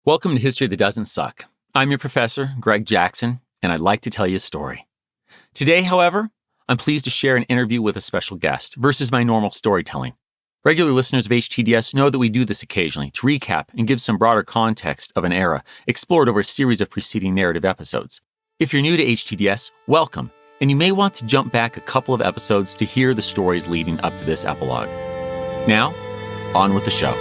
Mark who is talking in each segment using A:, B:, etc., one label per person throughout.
A: Welcome to History That Doesn't Suck. I'm your professor, Greg Jackson, and I'd like to tell you a story. Today, however, I'm pleased to share an interview with a special guest versus my normal storytelling. Regular listeners of HTDS know that we do this occasionally to recap and give some broader context of an era explored over a series of preceding narrative episodes. If you're new to HTDS, welcome, and you may want to jump back a couple of episodes to hear the stories leading up to this epilogue. Now, on with the show.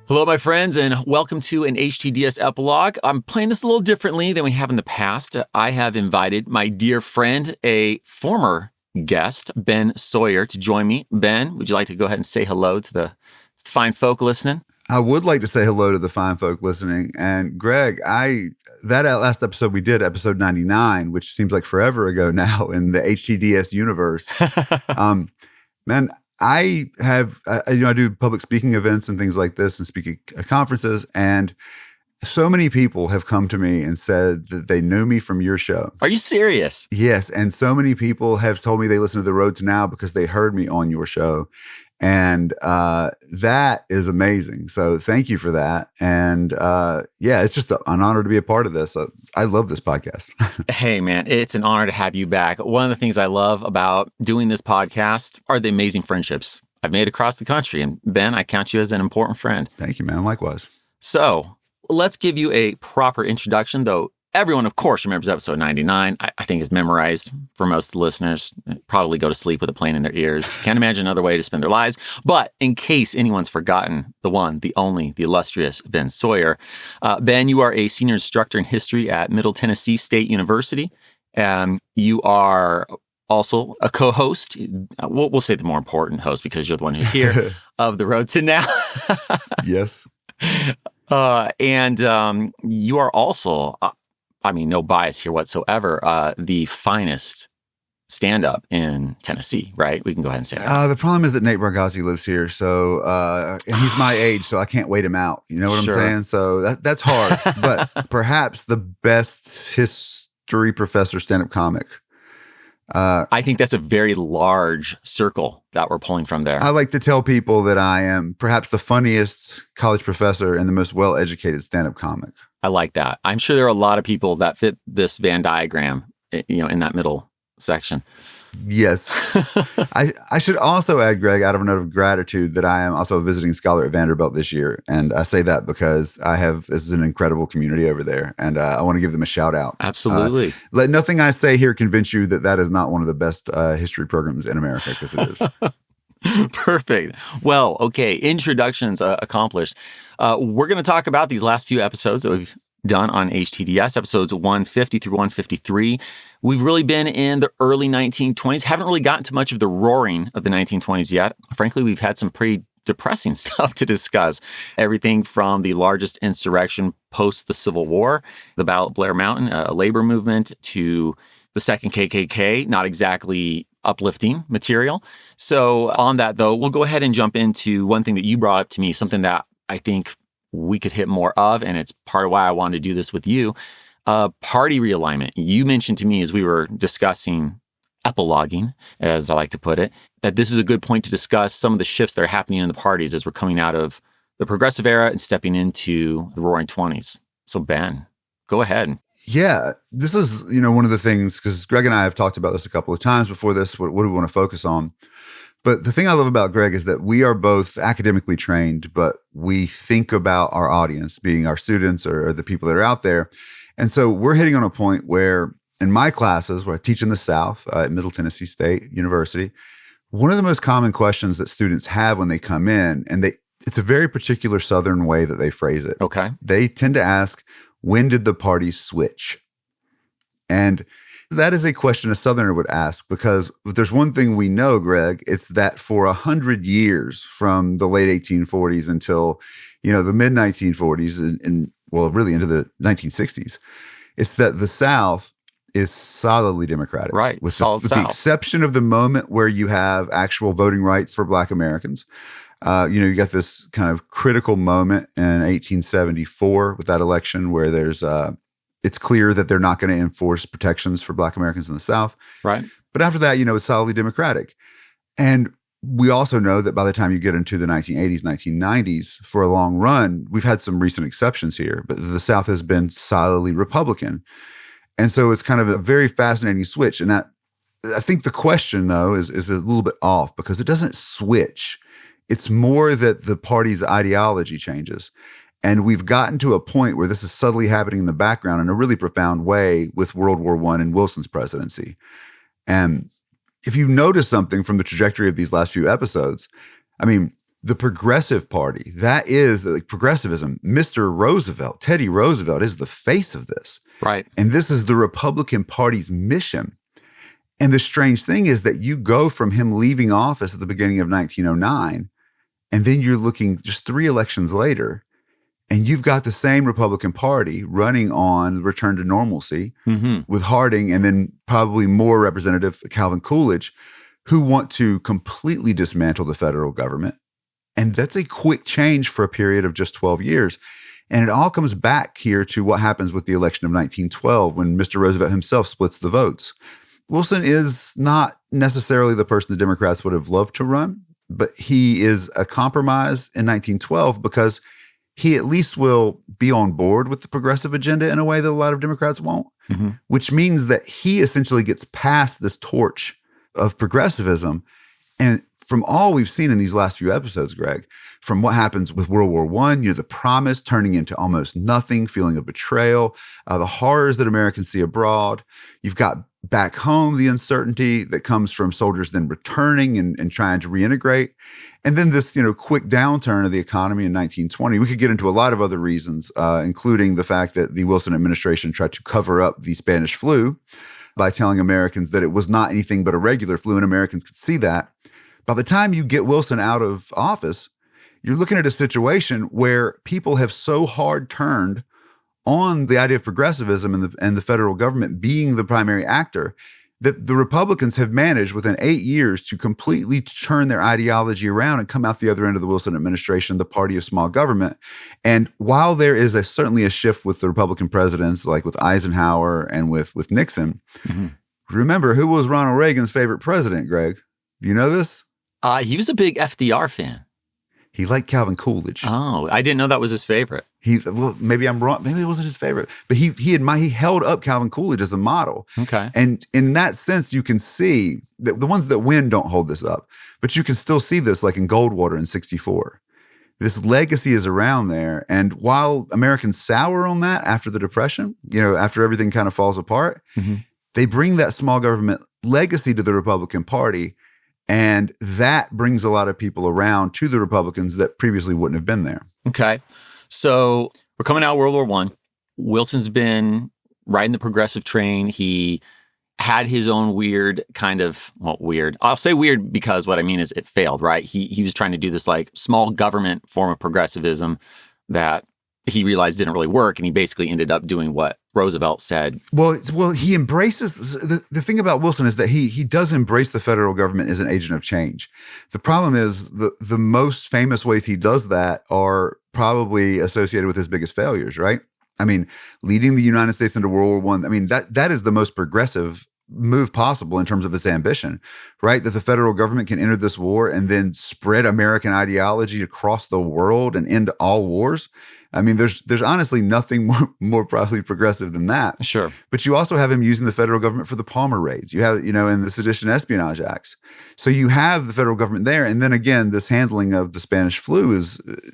A: Hello, my friends, and welcome to an HTDS epilogue. I'm playing this a little differently than we have in the past. I have invited my dear friend, a former guest, Ben Sawyer, to join me. Ben, would you like to go ahead and say hello to the fine folk listening?
B: I would like to say hello to the fine folk listening. And Greg, that last episode we did, episode 99, which seems like forever ago now in the HTDS universe. Man, I do public speaking events and things like this and speak at conferences, and so many people have come to me and said that they know me from your show.
A: Are you serious?
B: Yes, and so many people have told me they listen to The Road to Now because they heard me on your show, and that is amazing. So thank you for that, and it's just an honor to be a part of this. I love this podcast.
A: Hey, man, it's an honor to have you back. One of the things I love about doing this podcast are the amazing friendships I've made across the country. And Ben, I count you as an important friend.
B: Thank you, man. Likewise.
A: So let's give you a proper introduction, though. Everyone, of course, remembers episode 99. I think it's memorized for most of the listeners. Probably go to sleep with it playing in their ears. Can't imagine another way to spend their lives. But in case anyone's forgotten, the one, the only, the illustrious Ben Sawyer. Ben, you are a senior instructor in history at Middle Tennessee State University. You are also a co-host. We'll say the more important host because you're the one who's here of The Road to Now.
B: Yes.
A: And you are also... no bias here whatsoever, the finest stand-up in Tennessee, right? We can go ahead and say that.
B: The problem is that Nate Bargatze lives here, so and he's my age, so I can't wait him out. You know what
A: Sure.
B: I'm saying? So that's hard. But perhaps the best history professor stand-up comic.
A: I think that's a very large circle that we're pulling from there.
B: I like to tell people that I am perhaps the funniest college professor and the most well-educated stand-up comic.
A: I like that. I'm sure there are a lot of people that fit this Venn diagram, in that middle section.
B: Yes. I should also add, Greg, out of a note of gratitude, that I am also a visiting scholar at Vanderbilt this year. And I say that because this is an incredible community over there. And I want to give them a shout out.
A: Absolutely.
B: Let nothing I say here convince you that is not one of the best history programs in America, because it is.
A: Perfect. Well, okay. Introductions accomplished. We're going to talk about these last few episodes that we've done on HTDS, episodes 150 through 153. We've really been in the early 1920s. Haven't really gotten to much of the roaring of the 1920s yet. Frankly, we've had some pretty depressing stuff to discuss. Everything from the largest insurrection post the Civil War, the Battle of Blair Mountain, a labor movement, to the second KKK, not exactly uplifting material. So on that, though, we'll go ahead and jump into one thing that you brought up to me, something that I think we could hit more of, and it's part of why I wanted to do this with you. Party realignment. You mentioned to me as we were discussing epiloguing, as I like to put it, that this is a good point to discuss some of the shifts that are happening in the parties as we're coming out of the progressive era and stepping into the roaring 20s. So Ben, go ahead.
B: Yeah, this is, one of the things, because Greg and I have talked about this a couple of times before this, what do we want to focus on? But the thing I love about Greg is that we are both academically trained, but we think about our audience, being our students or the people that are out there. And so we're hitting on a point where in my classes, where I teach in the South at Middle Tennessee State University, one of the most common questions that students have when they come in, and it's a very particular Southern way that they phrase it.
A: Okay. They
B: tend to ask, when did the parties switch? And that is a question a Southerner would ask, because if there's one thing we know, Greg, it's that for 100 years from the late 1840s until, the mid 1940s and really into the 1960s, it's that the South is solidly Democratic.
A: Right.
B: With the exception of the moment where you have actual voting rights for Black Americans. You got this kind of critical moment in 1874 with that election where there's it's clear that they're not going to enforce protections for Black Americans in the South.
A: Right.
B: But after that, it's solidly Democratic. And we also know that by the time you get into the 1980s, 1990s, for a long run, we've had some recent exceptions here, but the South has been solidly Republican. And so it's kind of a very fascinating switch. And I think the question, though, is a little bit off because it doesn't switch. It's more that the party's ideology changes. And we've gotten to a point where this is subtly happening in the background in a really profound way with World War I and Wilson's presidency. And if you notice something from the trajectory of these last few episodes, the Progressive Party, that is like progressivism. Mr. Roosevelt, Teddy Roosevelt, is the face of this.
A: Right.
B: And this is the Republican Party's mission. And the strange thing is that you go from him leaving office at the beginning of 1909, and then you're looking just 3 elections later, and you've got the same Republican Party running on return to normalcy with Harding and then probably more representative Calvin Coolidge, who want to completely dismantle the federal government. And that's a quick change for a period of just 12 years. And it all comes back here to what happens with the election of 1912 when Mr. Roosevelt himself splits the votes. Wilson is not necessarily the person the Democrats would have loved to run, but he is a compromise in 1912 because he at least will be on board with the progressive agenda in a way that a lot of Democrats won't, which means that he essentially gets past this torch of progressivism. And from all we've seen in these last few episodes, Greg, from what happens with World War I, the promise turning into almost nothing, feeling of betrayal, the horrors that Americans see abroad. You've got back home the uncertainty that comes from soldiers then returning and trying to reintegrate. And then this, quick downturn of the economy in 1920. We could get into a lot of other reasons, including the fact that the Wilson administration tried to cover up the Spanish flu by telling Americans that it was not anything but a regular flu, and Americans could see that. By the time you get Wilson out of office, you're looking at a situation where people have so hard turned on the idea of progressivism and the federal government being the primary actor that the Republicans have managed within 8 years to completely turn their ideology around and come out the other end of the Wilson administration, the party of small government. And while there is certainly a shift with the Republican presidents, like with Eisenhower and with Nixon, remember, who was Ronald Reagan's favorite president, Greg? Do you know this?
A: He was a big FDR fan.
B: He liked Calvin Coolidge.
A: Oh, I didn't know that was his favorite.
B: Maybe I'm wrong. Maybe it wasn't his favorite, but he held up Calvin Coolidge as a model.
A: Okay.
B: And in that sense, you can see that the ones that win don't hold this up, but you can still see this like in Goldwater in 1964. This legacy is around there. And while Americans sour on that after the Depression, after everything kind of falls apart, they bring that small government legacy to the Republican Party. And that brings a lot of people around to the Republicans that previously wouldn't have been there.
A: Okay. So we're coming out of World War I. Wilson's been riding the progressive train. He had his own weird. I'll say weird because what I mean is it failed, right? He was trying to do this like small government form of progressivism that he realized didn't really work. And he basically ended up doing what Roosevelt said. Well,
B: he embraces the thing about Wilson is that he does embrace the federal government as an agent of change. The problem is the most famous ways he does that are probably associated with his biggest failures, right? Leading the United States into World War I, that is the most progressive move possible in terms of its ambition, right? That the federal government can enter this war and then spread American ideology across the world and end all wars. There's honestly nothing more probably progressive than that.
A: Sure.
B: But you also have him using the federal government for the Palmer raids. You have, in the Sedition Espionage Acts. So you have the federal government there. And then again, this handling of the Spanish flu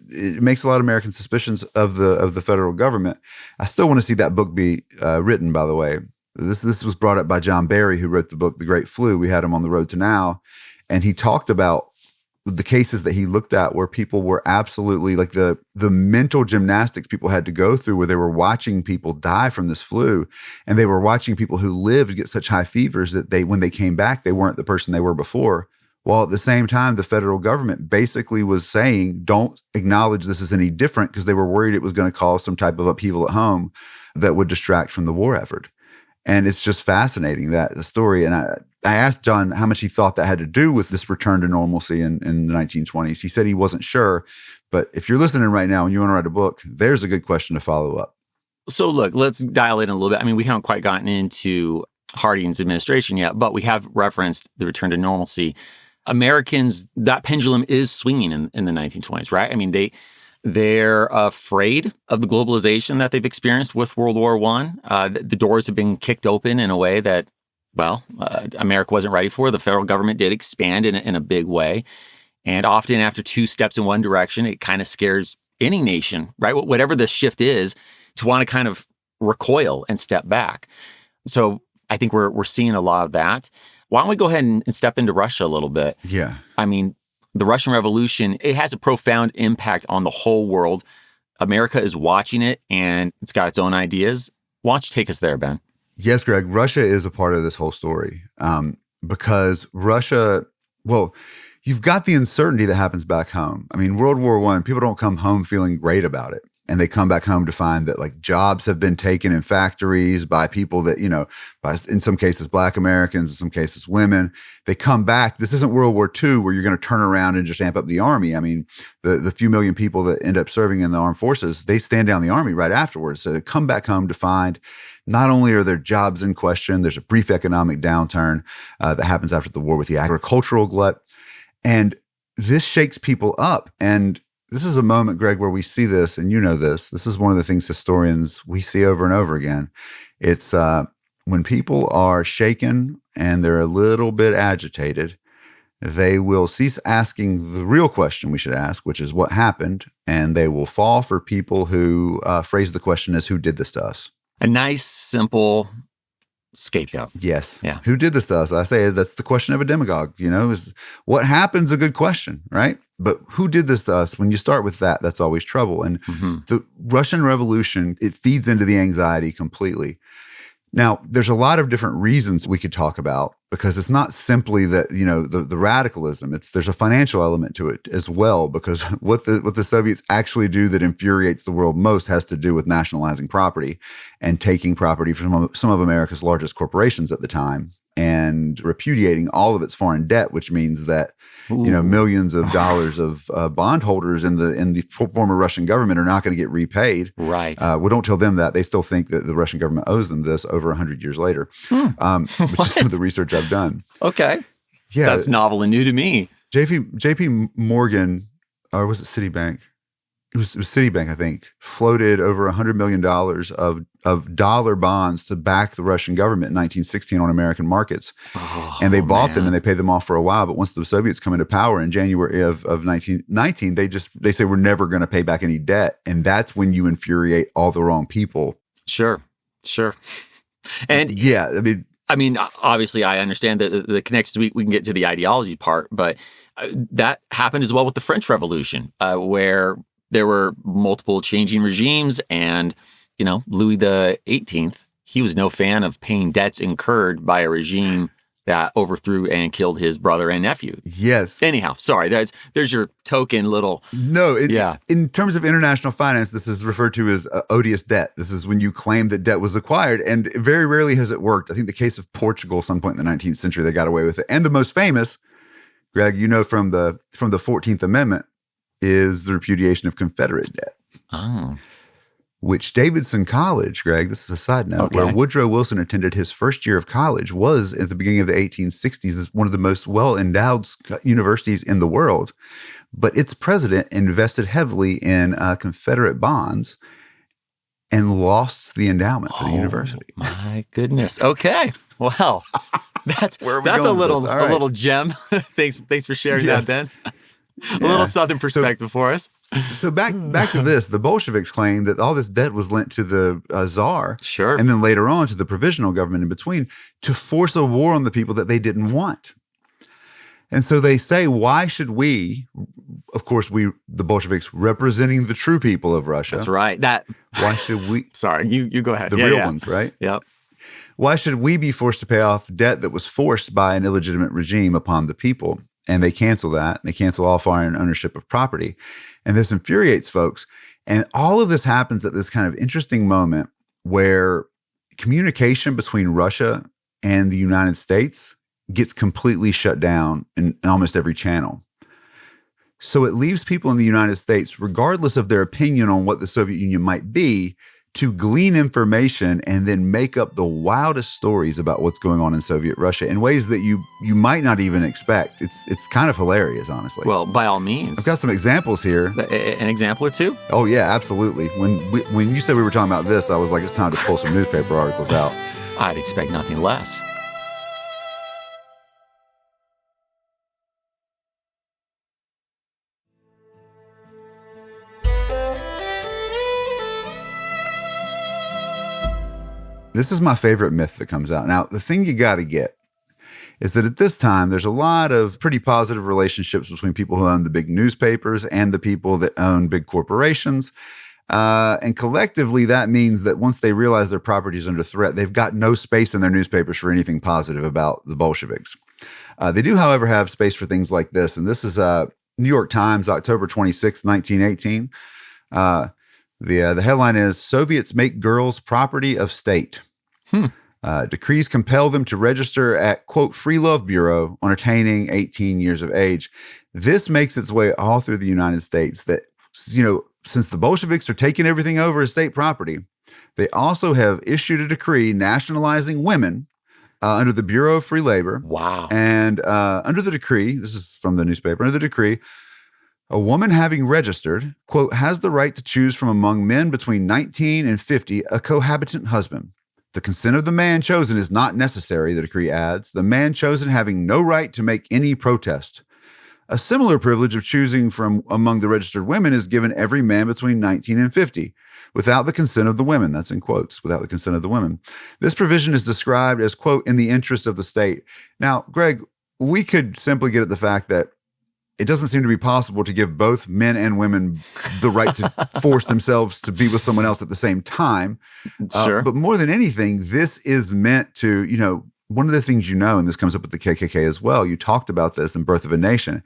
B: it makes a lot of American suspicions of the federal government. I still want to see that book be written, by the way. This was brought up by John Barry, who wrote the book, The Great Flu. We had him on the road to now. And he talked about the cases that he looked at where people were absolutely like the mental gymnastics people had to go through where they were watching people die from this flu and they were watching people who lived get such high fevers that when they came back, they weren't the person they were before. While at the same time, the federal government basically was saying, don't acknowledge this as any different because they were worried it was going to cause some type of upheaval at home that would distract from the war effort. And it's just fascinating, the story. And I asked John how much he thought that had to do with this return to normalcy in the 1920s. He said he wasn't sure. But if you're listening right now and you want to write a book, there's a good question to follow up.
A: So look, let's dial in a little bit. I mean, we haven't quite gotten into Harding's administration yet, but we have referenced the return to normalcy. Americans, that pendulum is swinging in the 1920s, right? I mean, they're afraid of the globalization that they've experienced with World War I. The doors have been kicked open in a way that, America wasn't ready for. The federal government did expand in a big way. And often after two steps in one direction, it kind of scares any nation, right? Whatever the shift is, to want to kind of recoil and step back. So I think we're seeing a lot of that. Why don't we go ahead and step into Russia a little bit?
B: Yeah.
A: I mean, the Russian Revolution, it has a profound impact on the whole world. America is watching it, and it's got its own ideas. Why don't you take us there, Ben?
B: Yes, Greg, Russia is a part of this whole story because Russia, you've got the uncertainty that happens back home. I mean, World War I, people don't come home feeling great about it. And they come back home to find that like jobs have been taken in factories by people that, by in some cases, Black Americans, in some cases, women. They come back. This isn't World War II where you're going to turn around and just amp up the army. I mean, the few million people that end up serving in the armed forces, they stand down the army right afterwards. So they come back home to find not only are their jobs in question, there's a brief economic downturn that happens after the war with the agricultural glut. And this shakes people up. And this is a moment, Greg, where we see this, and you know this. This is one of the things historians, we see over and over again. It's when people are shaken and they're a little bit agitated, they will cease asking the real question we should ask, which is what happened, and they will fall for people who phrase the question as, who did this to us?
A: A nice, simple scapegoat.
B: Yes.
A: Yeah.
B: Who did this to us? I say that's the question of a demagogue, is what happen's a good question, right? But who did this to us? When you start with that, that's always trouble. And the Russian Revolution, it feeds into the anxiety completely. Now, there's a lot of different reasons we could talk about, because it's not simply that, the radicalism. There's a financial element to it as well, because what the Soviets actually do that infuriates the world most has to do with nationalizing property and taking property from some of America's largest corporations at the time and repudiating all of its foreign debt, which means that millions of dollars of bondholders in the former Russian government are not going to get repaid.
A: Right.
B: Don't tell them that. They still think that the Russian government owes them this over 100 years later, which is some of the research I've done.
A: Okay. Yeah, that's novel and new to me.
B: JP Morgan, or was it Citibank? It was Citibank, I think, floated over $100 million of dollar bonds to back the Russian government in 1916 on American markets. And they bought them and they paid them off for a while. But once the Soviets come into power in January of 1919, they say, we're never going to pay back any debt. And that's when you infuriate all the wrong people.
A: Sure. And
B: yeah,
A: I mean, obviously, I understand the connections. We can get to the ideology part, but that happened as well with the French Revolution, where there were multiple changing regimes, and Louis XVIII, he was no fan of paying debts incurred by a regime that overthrew and killed his brother and nephew.
B: Yes.
A: Anyhow, sorry, there's your token little.
B: No, in terms of international finance, this is referred to as odious debt. This is when you claim that debt was acquired, and very rarely has it worked. I think the case of Portugal, some point in the 19th century, they got away with it. And the most famous, Greg, from the 14th Amendment, is the repudiation of Confederate debt.
A: Oh.
B: Which Davidson College, Greg, this is a side note, where Woodrow Wilson attended his first year of college, was at the beginning of the 1860s is one of the most well-endowed universities in the world. But its president invested heavily in Confederate bonds and lost the endowment to the university.
A: My goodness. Okay. Well, that's a little gem. Thanks for sharing that, Ben. A little Southern perspective for us.
B: So back to this, the Bolsheviks claimed that all this debt was lent to the Tsar,
A: sure,
B: and then later on to the provisional government in between, to force a war on the people that they didn't want. And so they say, why should we, of course, the Bolsheviks representing the true people of Russia.
A: That's right.
B: Why should we?
A: Sorry, you go ahead.
B: The real ones, right?
A: Yep.
B: Why should we be forced to pay off debt that was forced by an illegitimate regime upon the people? And they cancel that. They cancel all foreign ownership of property. And this infuriates folks. And all of this happens at this kind of interesting moment where communication between Russia and the United States gets completely shut down in almost every channel. So it leaves people in the United States, regardless of their opinion on what the Soviet Union might be, to glean information and then make up the wildest stories about what's going on in Soviet Russia in ways that you might not even expect. It's kind of hilarious, honestly.
A: Well, by all means.
B: I've got some examples here.
A: An example or two?
B: Oh, yeah, absolutely. When you said we were talking about this, I was like, it's time to pull some newspaper articles out.
A: I'd expect nothing less.
B: This is my favorite myth that comes out. Now, the thing you got to get is that at this time, there's a lot of pretty positive relationships between people who own the big newspapers and the people that own big corporations. And collectively, that means that once they realize their property is under threat, they've got no space in their newspapers for anything positive about the Bolsheviks. They do, however, have space for things like this. And this is New York Times, October 26, 1918. The headline is, Soviets make girls property of state. Decrees compel them to register at, quote, Free Love Bureau on attaining 18 years of age. This makes its way all through the United States that, since the Bolsheviks are taking everything over as state property, they also have issued a decree nationalizing women under the Bureau of Free Labor.
A: Wow.
B: And under the decree, this is from the newspaper, under the decree, a woman having registered, quote, has the right to choose from among men between 19 and 50 a cohabitant husband. The consent of the man chosen is not necessary, the decree adds, the man chosen having no right to make any protest. A similar privilege of choosing from among the registered women is given every man between 19 and 50, without the consent of the women. That's in quotes, without the consent of the women. This provision is described as, quote, in the interest of the state. Now, Greg, we could simply get at the fact that it doesn't seem to be possible to give both men and women the right to force themselves to be with someone else at the same time.
A: Sure.
B: But more than anything, this is meant to, one of the things and this comes up with the KKK as well, you talked about this in Birth of a Nation.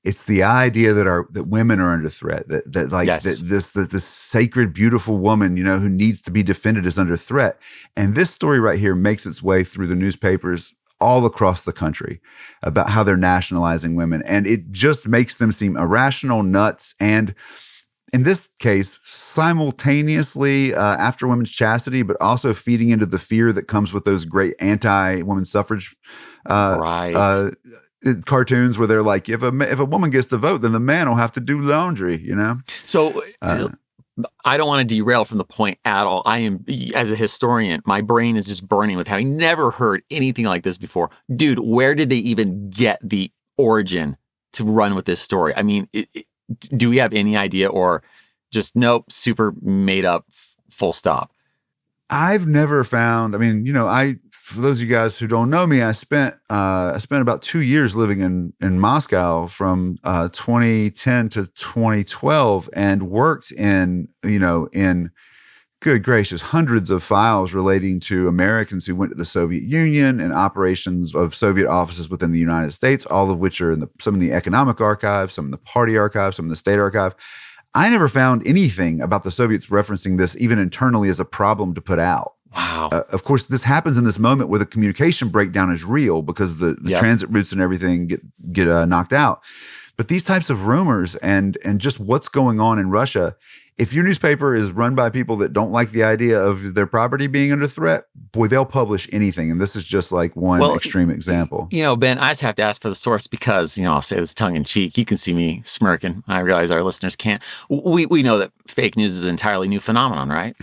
B: It's the idea that women are under threat, that this sacred, beautiful woman, who needs to be defended is under threat. And this story right here makes its way through the newspapers all across the country about how they're nationalizing women. And it just makes them seem irrational, nuts, and in this case, simultaneously after women's chastity, but also feeding into the fear that comes with those great anti-women suffrage cartoons where they're like, if a woman gets to vote, then the man will have to do laundry,
A: So I don't want to derail from the point at all. I am, as a historian, my brain is just burning with having never heard anything like this before. Dude, where did they even get the origin to run with this story? I mean, do we have any idea, or just nope, super made up, full stop?
B: I've never found, for those of you guys who don't know me, I spent about 2 years living in Moscow from 2010 to 2012 and worked in good gracious, hundreds of files relating to Americans who went to the Soviet Union and operations of Soviet offices within the United States, all of which are in some in the economic archive, some in the party archive, some in the state archive. I never found anything about the Soviets referencing this even internally as a problem to put out.
A: Wow.
B: Of course, this happens in this moment where the communication breakdown is real because the transit routes and everything get knocked out. But these types of rumors and just what's going on in Russia, if your newspaper is run by people that don't like the idea of their property being under threat, boy, they'll publish anything. And this is just like one extreme example.
A: Ben, I just have to ask for the source because, I'll say this tongue in cheek. You can see me smirking. I realize our listeners can't. We know that fake news is an entirely new phenomenon, right?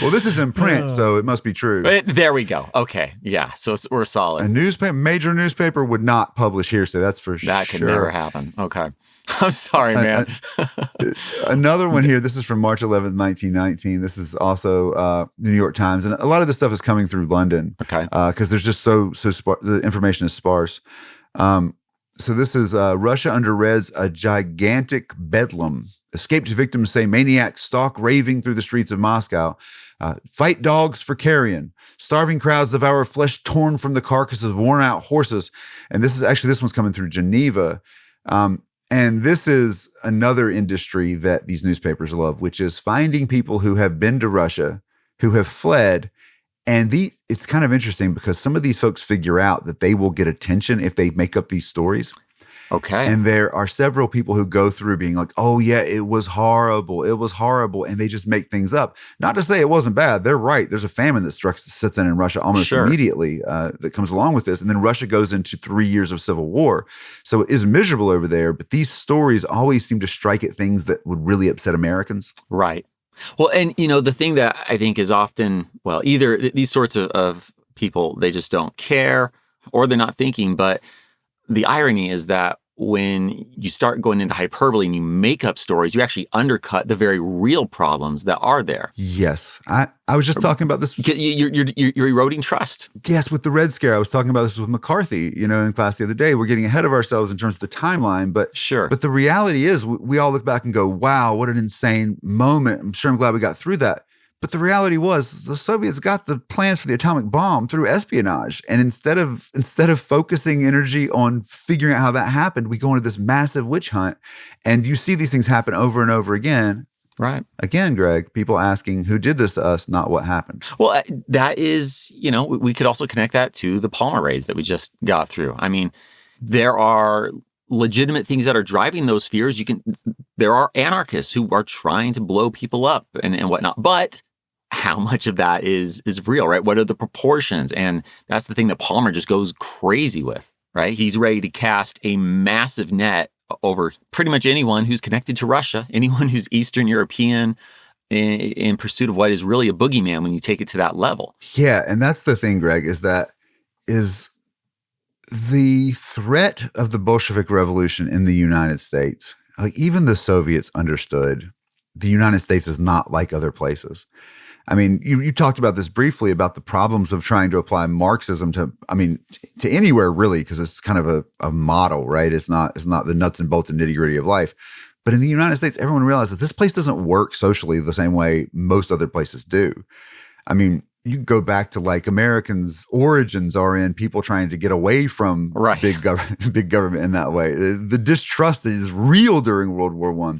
B: Well, this is in print, so it must be true.
A: There we go. Okay. Yeah. So we're solid.
B: A major newspaper would not publish hearsay. That's for sure.
A: That could never happen. Okay. I'm sorry, man.
B: Another one here. This is from March 11th, 1919. This is also the New York Times. And a lot of this stuff is coming through London.
A: Okay.
B: Because there's just the information is sparse. So this is Russia under Reds, a gigantic bedlam. Escaped victims say maniacs stalk raving through the streets of Moscow. Fight dogs for carrion. Starving crowds devour flesh torn from the carcasses of worn out horses. And this one's coming through Geneva. And this is another industry that these newspapers love, which is finding people who have been to Russia, who have fled. And it's kind of interesting because some of these folks figure out that they will get attention if they make up these stories.
A: Okay.
B: And there are several people who go through being like, oh, yeah, it was horrible. It was horrible. And they just make things up. Not to say it wasn't bad. They're right. There's a famine that sets in Russia almost
A: Sure.
B: immediately that comes along with this. And then Russia goes into 3 years of civil war. So it is miserable over there. But these stories always seem to strike at things that would really upset Americans.
A: Right. Well, and, the thing that I think is often, either these sorts of people, they just don't care or they're not thinking. But the irony is that when you start going into hyperbole and you make up stories, you actually undercut the very real problems that are there.
B: Yes. I was just talking about this.
A: You're eroding trust.
B: Yes, with the Red Scare. I was talking about this with McCarthy, in class the other day. We're getting ahead of ourselves in terms of the timeline. But
A: sure.
B: But the reality is we all look back and go, wow, what an insane moment. I'm glad we got through that. But the reality was the Soviets got the plans for the atomic bomb through espionage. And instead of focusing energy on figuring out how that happened, we go into this massive witch hunt. And you see these things happen over and over again.
A: Right.
B: Again, Greg, people asking who did this to us, not what happened.
A: Well, that is, we could also connect that to the Palmer raids that we just got through. I mean, there are legitimate things that are driving those fears. There are anarchists who are trying to blow people up and whatnot. But how much of that is real, right? What are the proportions? And that's the thing that Palmer just goes crazy with, right? He's ready to cast a massive net over pretty much anyone who's connected to Russia, anyone who's Eastern European in pursuit of what is really a boogeyman when you take it to that level.
B: Yeah, and that's the thing, Greg, is the threat of the Bolshevik Revolution in the United States. Like even the Soviets understood the United States is not like other places. I mean, you talked about this briefly about the problems of trying to apply Marxism to anywhere really, because it's kind of a model, right? It's not the nuts and bolts and nitty gritty of life. But in the United States, everyone realized that this place doesn't work socially the same way most other places do. I mean, you go back to like Americans' origins are in people trying to get away from big government in that way. The distrust is real during World War I.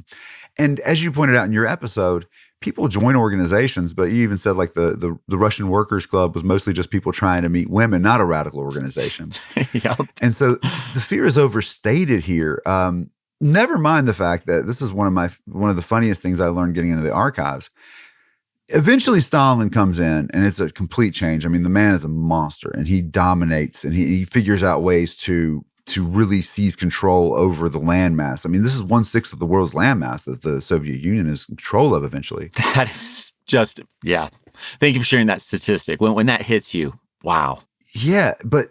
B: And as you pointed out in your episode, people join organizations, but you even said like the Russian Workers Club was mostly just people trying to meet women, not a radical organization.
A: Yep.
B: And so the fear is overstated here. Never mind the fact that this is one of the funniest things I learned getting into the archives. Eventually Stalin comes in and it's a complete change. I mean, the man is a monster and he dominates and he figures out ways to really seize control over the landmass. I mean, this is 1/6 of the world's landmass that the Soviet Union is in control of eventually.
A: That is just, yeah. Thank you for sharing that statistic. When that hits you, wow.
B: Yeah, but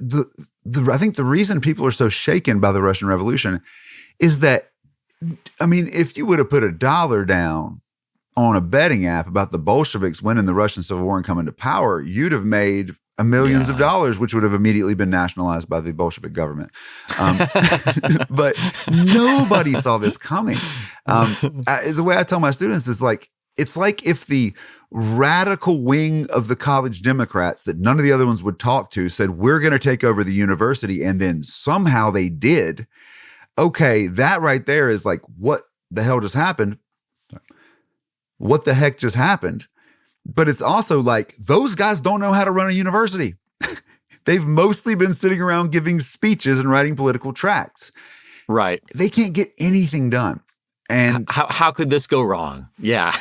B: I think the reason people are so shaken by the Russian Revolution is that, I mean, if you would have put $1 down on a betting app about the Bolsheviks winning the Russian Civil War and coming to power, you'd have made millions of dollars, which would have immediately been nationalized by the Bolshevik government. But nobody saw this coming. The way I tell my students is like, it's like if the radical wing of the college Democrats that none of the other ones would talk to said, we're going to take over the university, and then somehow they did. Okay, that right there is like, what the hell just happened? What the heck just happened? But it's also like, those guys don't know how to run a university. They've mostly been sitting around giving speeches and writing political tracts.
A: Right. They
B: can't get anything done. And
A: how could this go wrong? Yeah.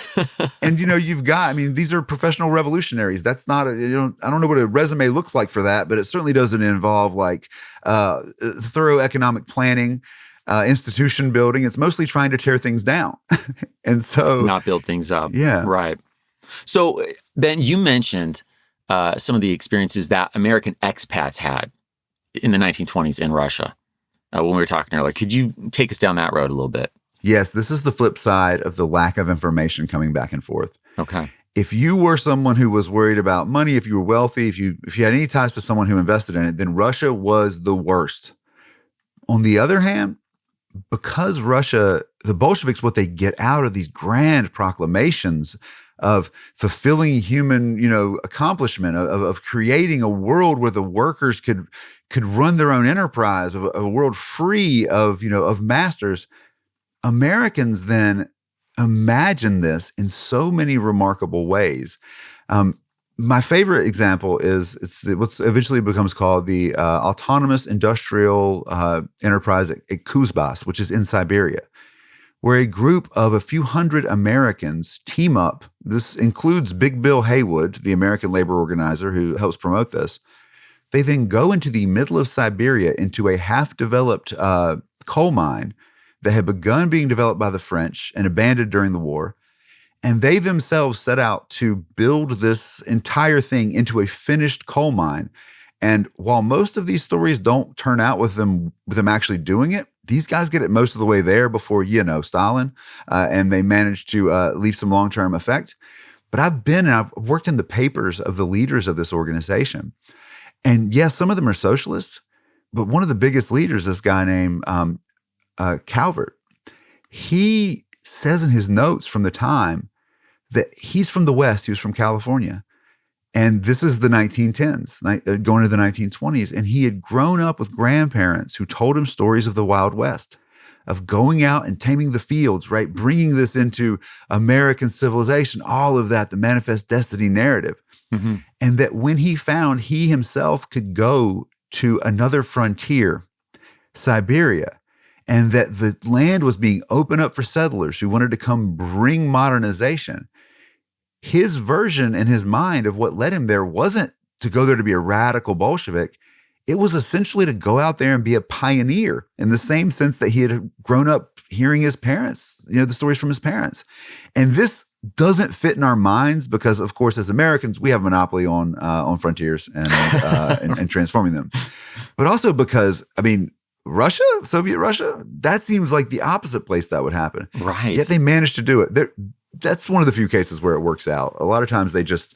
B: And you've got, I mean, these are professional revolutionaries. That's not I don't know what a resume looks like for that, but it certainly doesn't involve like thorough economic planning, institution building. It's mostly trying to tear things down. And so
A: not build things up.
B: Yeah.
A: Right. So, Ben, you mentioned some of the experiences that American expats had in the 1920s in Russia when we were talking earlier. Could you take us down that road a little bit?
B: Yes, this is the flip side of the lack of information coming back and forth.
A: Okay.
B: If you were someone who was worried about money, if you were wealthy, if you had any ties to someone who invested in it, then Russia was the worst. On the other hand, because Russia, the Bolsheviks, what they get out of these grand proclamations of fulfilling human, accomplishment, of creating a world where the workers could run their own enterprise, of a world free of masters. Americans then imagine this in so many remarkable ways. my favorite example is what's eventually becomes called the Autonomous Industrial Enterprise at Kuzbas, which is in Siberia, where a group of a few hundred Americans team up. This includes Big Bill Haywood, the American labor organizer who helps promote this. They then go into the middle of Siberia into a half-developed coal mine that had begun being developed by the French and abandoned during the war. And they themselves set out to build this entire thing into a finished coal mine. And while most of these stories don't turn out with them actually doing it, these guys get it most of the way there before, Stalin, and they manage to leave some long-term effect. But I've worked in the papers of the leaders of this organization. And yes, some of them are socialists, but one of the biggest leaders, this guy named Calvert, he says in his notes from the time that he's from the West. He was from California. And this is the 1910s, going to the 1920s. And he had grown up with grandparents who told him stories of the Wild West, of going out and taming the fields, right? Bringing this into American civilization, all of that, the Manifest Destiny narrative. Mm-hmm. And that when he found he himself could go to another frontier, Siberia, and that the land was being opened up for settlers who wanted to come bring modernization, his version in his mind of what led him there wasn't to go there to be a radical Bolshevik. It was essentially to go out there and be a pioneer in the same sense that he had grown up hearing his parents, the stories from his parents. And this doesn't fit in our minds because, of course, as Americans, we have a monopoly on frontiers and transforming them. But also because, Russia, Soviet Russia, that seems like the opposite place that would happen.
A: Right.
B: Yet they managed to do it. That's one of the few cases where it works out. A lot of times they just,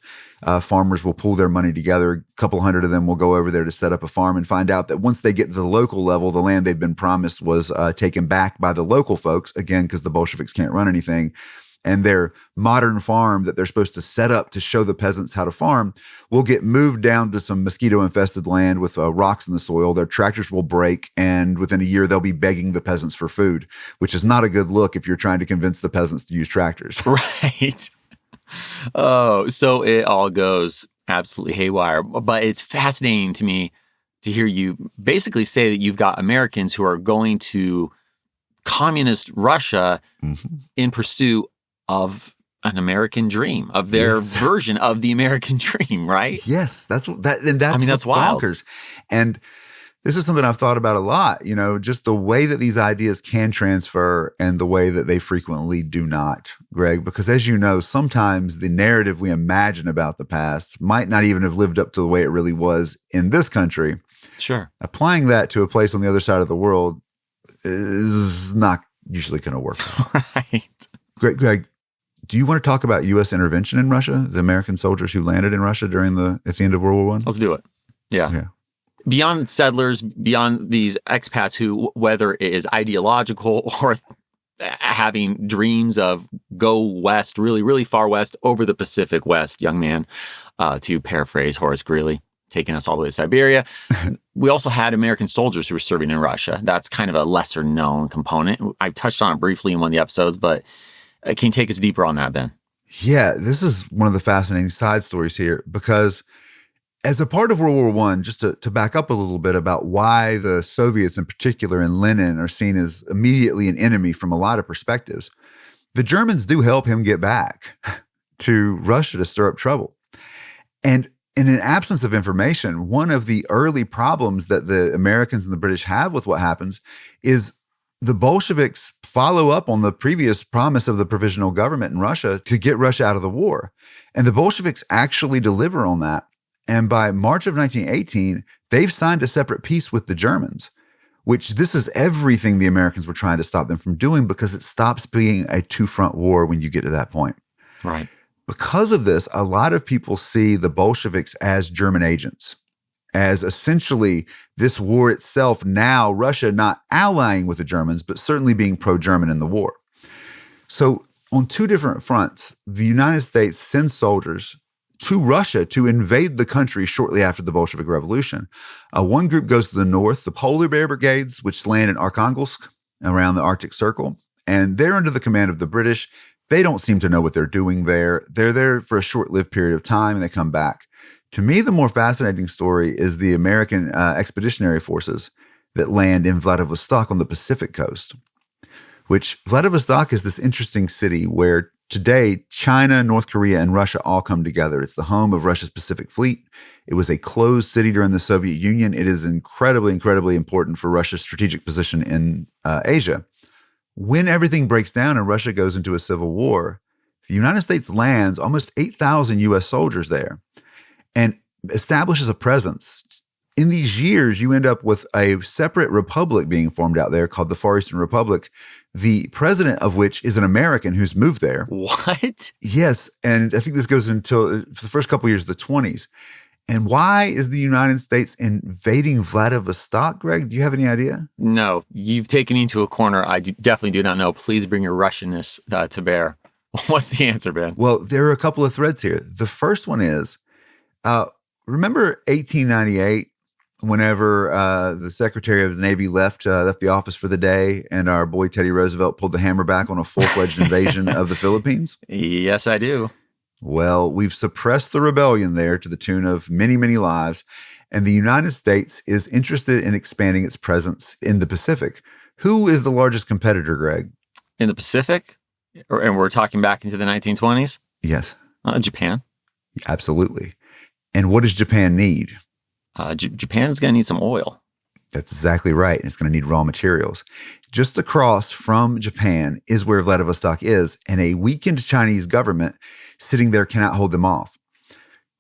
B: farmers will pull their money together. A couple hundred of them will go over there to set up a farm and find out that once they get to the local level, the land they've been promised was taken back by the local folks, again, because the Bolsheviks can't run anything. And their modern farm that they're supposed to set up to show the peasants how to farm will get moved down to some mosquito-infested land with rocks in the soil. Their tractors will break, and within a year, they'll be begging the peasants for food, which is not a good look if you're trying to convince the peasants to use tractors.
A: Right. Oh, so it all goes absolutely haywire. But it's fascinating to me to hear you basically say that you've got Americans who are going to communist Russia in pursuit of an American dream, of their version of the American dream, right?
B: Yes, that's wild. Bonkers. And this is something I've thought about a lot, just the way that these ideas can transfer and the way that they frequently do not, Greg, because as you know, sometimes the narrative we imagine about the past might not even have lived up to the way it really was in this country.
A: Sure.
B: Applying that to a place on the other side of the world is not usually going to work.
A: Right.
B: Greg, do you want to talk about U.S. intervention in Russia, the American soldiers who landed in Russia at the end of World War I?
A: Let's do it. Yeah. Beyond settlers, beyond these expats who, whether it is ideological or having dreams of go west, really, really far west, over the Pacific West, young man, to paraphrase Horace Greeley, taking us all the way to Siberia. We also had American soldiers who were serving in Russia. That's kind of a lesser known component. I touched on it briefly in one of the episodes, but can you take us deeper on that, Ben?
B: Yeah, this is one of the fascinating side stories here because as a part of World War I, just to back up a little bit about why the Soviets in particular and Lenin are seen as immediately an enemy from a lot of perspectives, the Germans do help him get back to Russia to stir up trouble. And in an absence of information, one of the early problems that the Americans and the British have with what happens is the Bolsheviks follow up on the previous promise of the provisional government in Russia to get Russia out of the war. And the Bolsheviks actually deliver on that. And by March of 1918, they've signed a separate peace with the Germans, which this is everything the Americans were trying to stop them from doing because it stops being a two-front war when you get to that point.
A: Right.
B: Because of this, a lot of people see the Bolsheviks as German agents, as essentially this war itself, now Russia not allying with the Germans, but certainly being pro-German in the war. So on two different fronts, the United States sends soldiers to Russia to invade the country shortly after the Bolshevik Revolution. One group goes to the north, the Polar Bear Brigades, which land in Arkhangelsk around the Arctic Circle, and they're under the command of the British. They don't seem to know what they're doing there. They're there for a short-lived period of time and they come back. To me, the more fascinating story is the American expeditionary forces that land in Vladivostok on the Pacific coast, which Vladivostok is this interesting city where today China, North Korea, and Russia all come together. It's the home of Russia's Pacific Fleet. It was a closed city during the Soviet Union. It is incredibly, incredibly important for Russia's strategic position in Asia. When everything breaks down and Russia goes into a civil war, the United States lands almost 8,000 U.S. soldiers there and establishes a presence. In these years, you end up with a separate republic being formed out there called the Far Eastern Republic, the president of which is an American who's moved there.
A: What?
B: Yes, and I think this goes until for the first couple of years of the 20s. And why is the United States invading Vladivostok, Greg? Do you have any idea?
A: No, you've taken me into a corner I definitely do not know. Please bring your Russianness to bear. What's the answer, Ben?
B: Well, there are a couple of threads here. The first one is, remember 1898, whenever the Secretary of the Navy left the office for the day and our boy Teddy Roosevelt pulled the hammer back on a full-fledged invasion of the Philippines?
A: Yes, I do.
B: Well, we've suppressed the rebellion there to the tune of many, many lives, and the United States is interested in expanding its presence in the Pacific. Who is the largest competitor, Greg?
A: In the Pacific? And we're talking back into the 1920s?
B: Yes.
A: Japan.
B: Absolutely. And what does Japan need?
A: Japan's going to need some oil.
B: That's exactly right. It's going to need raw materials. Just across from Japan is where Vladivostok is, and a weakened Chinese government sitting there cannot hold them off.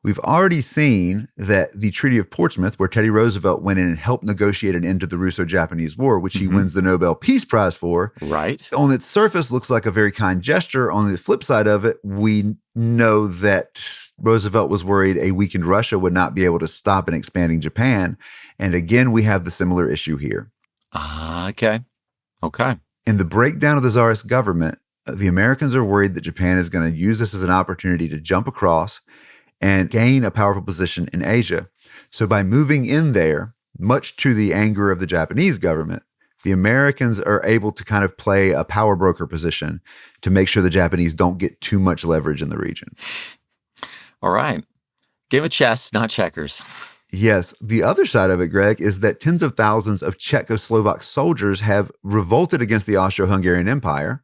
B: We've already seen that the Treaty of Portsmouth, where Teddy Roosevelt went in and helped negotiate an end to the Russo-Japanese War, which he wins the Nobel Peace Prize for,
A: right?
B: On its surface looks like a very kind gesture. On the flip side of it, we know that Roosevelt was worried a weakened Russia would not be able to stop an expanding Japan. And again, we have the similar issue here.
A: Okay.
B: In the breakdown of the Tsarist government, the Americans are worried that Japan is going to use this as an opportunity to jump across and gain a powerful position in Asia. So by moving in there, much to the anger of the Japanese government, the Americans are able to kind of play a power broker position to make sure the Japanese don't get too much leverage in the region.
A: All right. Game of chess, not checkers.
B: Yes. The other side of it, Greg, is that tens of thousands of Czechoslovak soldiers have revolted against the Austro-Hungarian Empire,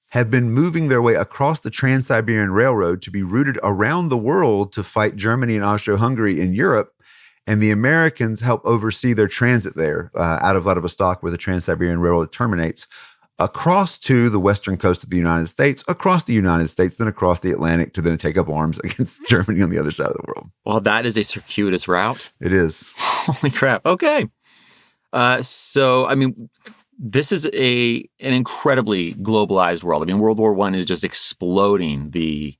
B: have been moving their way across the Trans-Siberian Railroad to be routed around the world to fight Germany and Austro-Hungary in Europe. And the Americans help oversee their transit there out of Vladivostok, where the Trans-Siberian Railroad terminates, across to the western coast of the United States, across the United States, then across the Atlantic to then take up arms against Germany on the other side of the world.
A: Well, that is a circuitous route.
B: It is.
A: Holy crap. Okay. So, I mean, this is an incredibly globalized world. I mean, World War I is just exploding the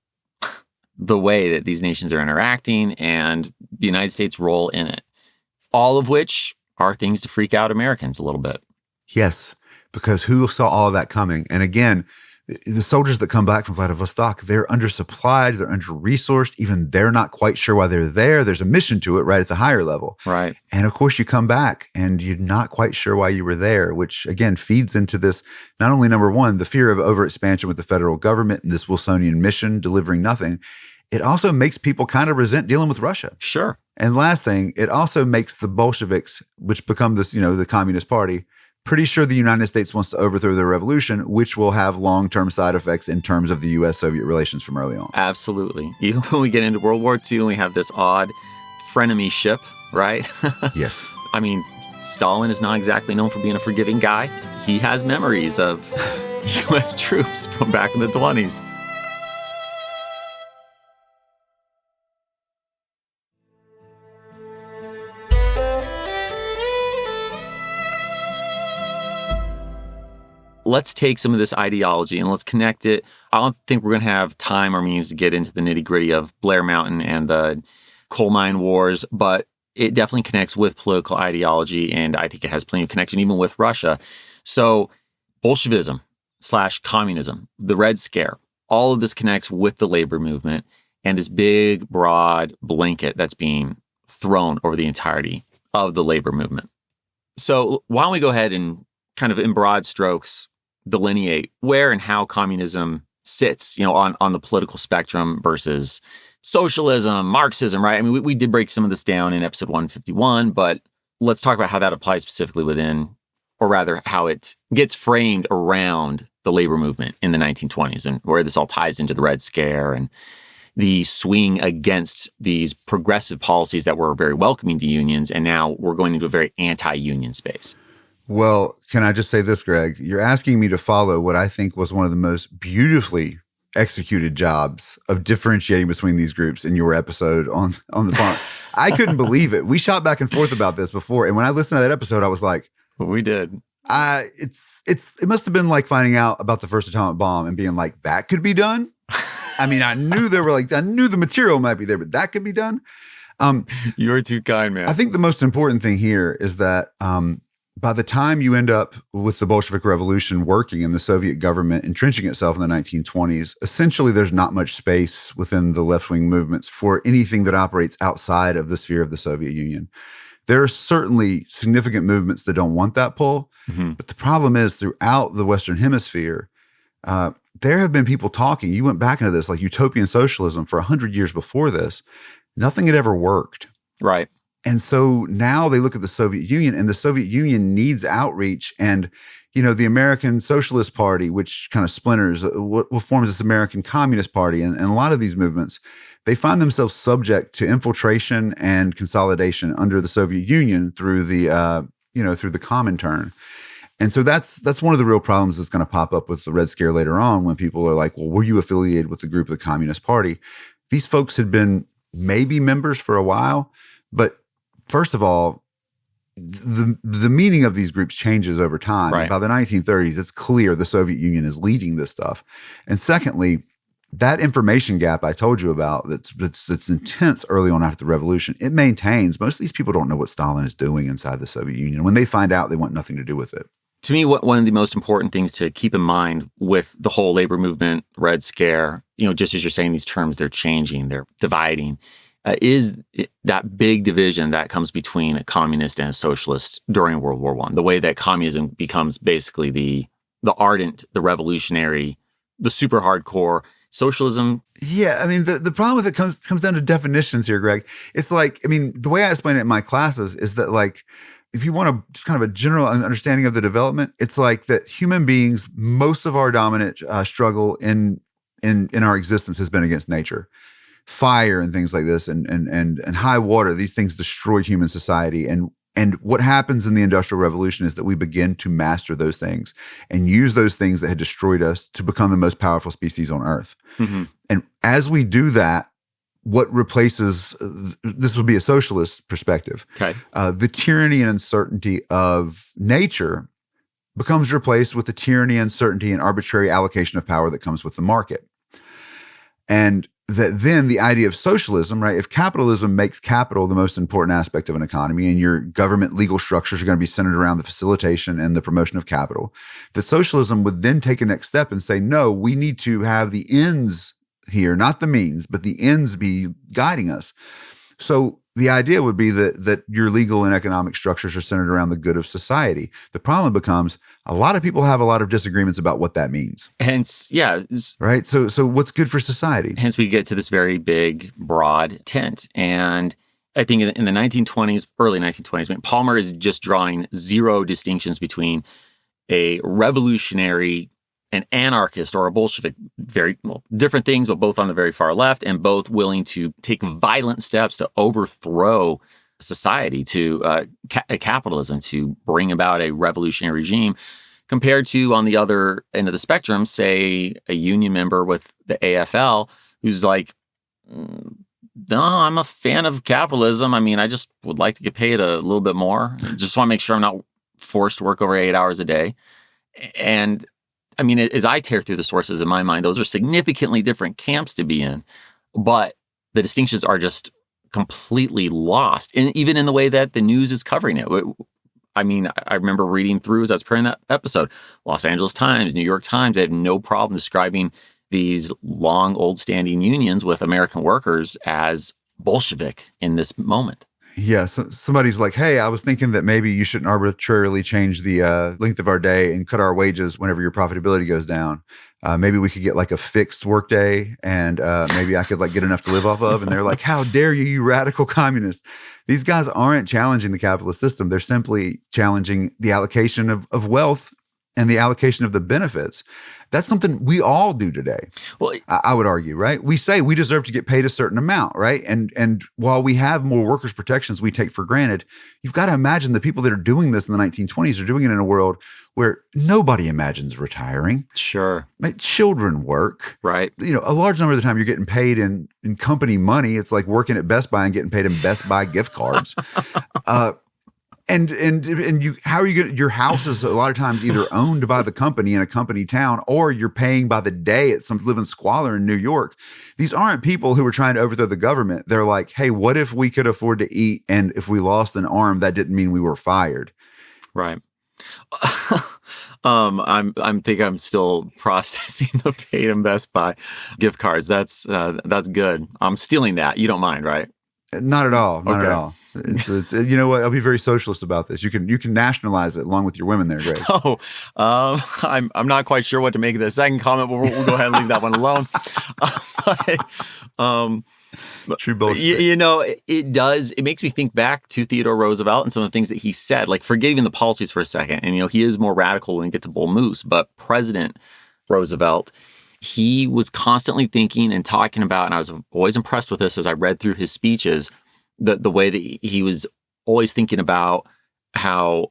A: way that these nations are interacting and the United States' role in it, all of which are things to freak out Americans a little bit.
B: Yes, because who saw all that coming? And again, the soldiers that come back from Vladivostok, they're undersupplied, they're under-resourced, even they're not quite sure why they're there. There's a mission to it right at the higher level.
A: Right.
B: And of course, you come back and you're not quite sure why you were there, which again feeds into this, not only number one, the fear of overexpansion with the federal government and this Wilsonian mission delivering nothing. It also makes people kind of resent dealing with Russia.
A: Sure.
B: And last thing, it also makes the Bolsheviks, which become this, the Communist Party, pretty sure the United States wants to overthrow their revolution, which will have long-term side effects in terms of the U.S.-Soviet relations from early on.
A: Absolutely. Even when we get into World War II and we have this odd frenemy-ship, right?
B: Yes.
A: I mean, Stalin is not exactly known for being a forgiving guy. He has memories of U.S. troops from back in the 20s. Let's take some of this ideology and let's connect it. I don't think we're going to have time or means to get into the nitty gritty of Blair Mountain and the coal mine wars, but it definitely connects with political ideology. And I think it has plenty of connection even with Russia. So Bolshevism / communism, the Red Scare, all of this connects with the labor movement and this big, broad blanket that's being thrown over the entirety of the labor movement. So why don't we go ahead and kind of in broad strokes delineate where and how communism sits, on the political spectrum versus socialism, Marxism, right? I mean, we did break some of this down in episode 151, but let's talk about how that applies specifically within, or rather how it gets framed around the labor movement in the 1920s and where this all ties into the Red Scare and the swing against these progressive policies that were very welcoming to unions. And now we're going into a very anti-union space.
B: Well, can I just say this, Greg? You're asking me to follow what I think was one of the most beautifully executed jobs of differentiating between these groups in your episode on the farm. I couldn't believe it. We shot back and forth about this before. And when I listened to that episode, I was like,
A: we did.
B: It must have been like finding out about the first atomic bomb and being like, that could be done. I mean, I knew the material might be there, but that could be done.
A: You're too kind, man.
B: I think the most important thing here is that by the time you end up with the Bolshevik Revolution working and the Soviet government entrenching itself in the 1920s, essentially there's not much space within the left-wing movements for anything that operates outside of the sphere of the Soviet Union. There are certainly significant movements that don't want that pull, but the problem is throughout the Western Hemisphere, there have been people talking. You went back into this like utopian socialism for 100 years before this. Nothing had ever worked.
A: Right.
B: And so now they look at the Soviet Union, and the Soviet Union needs outreach. And, the American Socialist Party, which kind of splinters, what forms this American Communist Party, and a lot of these movements, they find themselves subject to infiltration and consolidation under the Soviet Union through the Comintern. And so that's one of the real problems that's going to pop up with the Red Scare later on when people are like, well, were you affiliated with the group of the Communist Party? These folks had been maybe members for a while, but first of all, the meaning of these groups changes over time.
A: Right.
B: By the 1930s, it's clear the Soviet Union is leading this stuff. And secondly, that information gap I told you about that's intense early on after the revolution, it maintains. Most of these people don't know what Stalin is doing inside the Soviet Union. When they find out, they want nothing to do with it.
A: To me, one of the most important things to keep in mind with the whole labor movement, Red Scare, just as you're saying, these terms, they're changing, they're dividing, is that big division that comes between a communist and a socialist during World War I. The way that communism becomes basically the ardent, the revolutionary, the super hardcore. Socialism.
B: Yeah, I mean, the problem with it comes down to definitions here, Greg. It's like, I mean, the way I explain it in my classes is that, like, if you want just kind of a general understanding of the development, it's like that human beings, most of our dominant struggle in our existence has been against nature. Fire and things like this and high water, these things destroy human society. And what happens in the Industrial Revolution is that we begin to master those things and use those things that had destroyed us to become the most powerful species on Earth. Mm-hmm. And as we do that, what replaces, this will be a socialist perspective,
A: okay.
B: The tyranny and uncertainty of nature becomes replaced with the tyranny, uncertainty, and arbitrary allocation of power that comes with the market. And that then the idea of socialism, right? If capitalism makes capital the most important aspect of an economy and your government legal structures are going to be centered around the facilitation and the promotion of capital, that socialism would then take a next step and say, no, we need to have the ends here, not the means, but the ends be guiding us. So the idea would be that your legal and economic structures are centered around the good of society. The problem becomes a lot of people have a lot of disagreements about what that means.
A: Hence, yeah.
B: Right? So what's good for society?
A: Hence we get to this very big, broad tent. And I think in the 1920s, early 1920s, I mean, Palmer is just drawing zero distinctions between a revolutionary, an anarchist, or a Bolshevik, very different things, but both on the very far left and both willing to take violent steps to overthrow society, to capitalism, to bring about a revolutionary regime, compared to, on the other end of the spectrum, say, a union member with the AFL who's like, no, I'm a fan of capitalism. I mean, I just would like to get paid a little bit more. Just want to make sure I'm not forced to work over 8 hours a day. And I mean, as I tear through the sources in my mind, those are significantly different camps to be in, but the distinctions are just completely lost, and even in the way that the news is covering it. I mean, I remember reading through as I was preparing that episode, Los Angeles Times, New York Times, they have no problem describing these long, old-standing unions with American workers as Bolshevik in this moment.
B: Yeah, so somebody's like, hey, I was thinking that maybe you shouldn't arbitrarily change the length of our day and cut our wages whenever your profitability goes down. Maybe we could get like a fixed work day, and maybe I could like get enough to live off of. And they're like, how dare you, you radical communists. These guys aren't challenging the capitalist system. They're simply challenging the allocation of wealth and the allocation of the benefits. That's something we all do today.
A: Well,
B: I would argue, right? We say we deserve to get paid a certain amount, right? And while we have more workers' protections we take for granted, you've got to imagine the people that are doing this in the 1920s are doing it in a world where nobody imagines retiring.
A: sure.
B: Right? Children work.
A: Right.
B: You know, a large number of the time you're getting paid in company money. It's like working at Best Buy and getting paid in Best Buy gift cards. And you, how are you going? Your house is a lot of times either owned by the company in a company town, or you're paying by the day at some living squalor in New York. These aren't people who are trying to overthrow the government. They're like, hey, what if we could afford to eat, and if we lost an arm, that didn't mean we were fired.
A: Right. I'm think I'm still processing the paid in Best Buy gift cards. That's good. I'm stealing that. You don't mind, right?
B: Not at all. Not
A: Okay.
B: at all. It's you know what? I'll be very socialist about this. You can nationalize it along with your women there, Greg.
A: Oh, I'm not quite sure what to make of the second comment, but we'll go ahead and leave that one alone.
B: True bullshit.
A: You know, it does. It makes me think back to Theodore Roosevelt and some of the things that he said, like forgetting the policies for a second. And, you know, he is more radical when we get to Bull Moose, but President Roosevelt, he was constantly thinking and talking about, and I was always impressed with this as I read through his speeches, the way that he was always thinking about how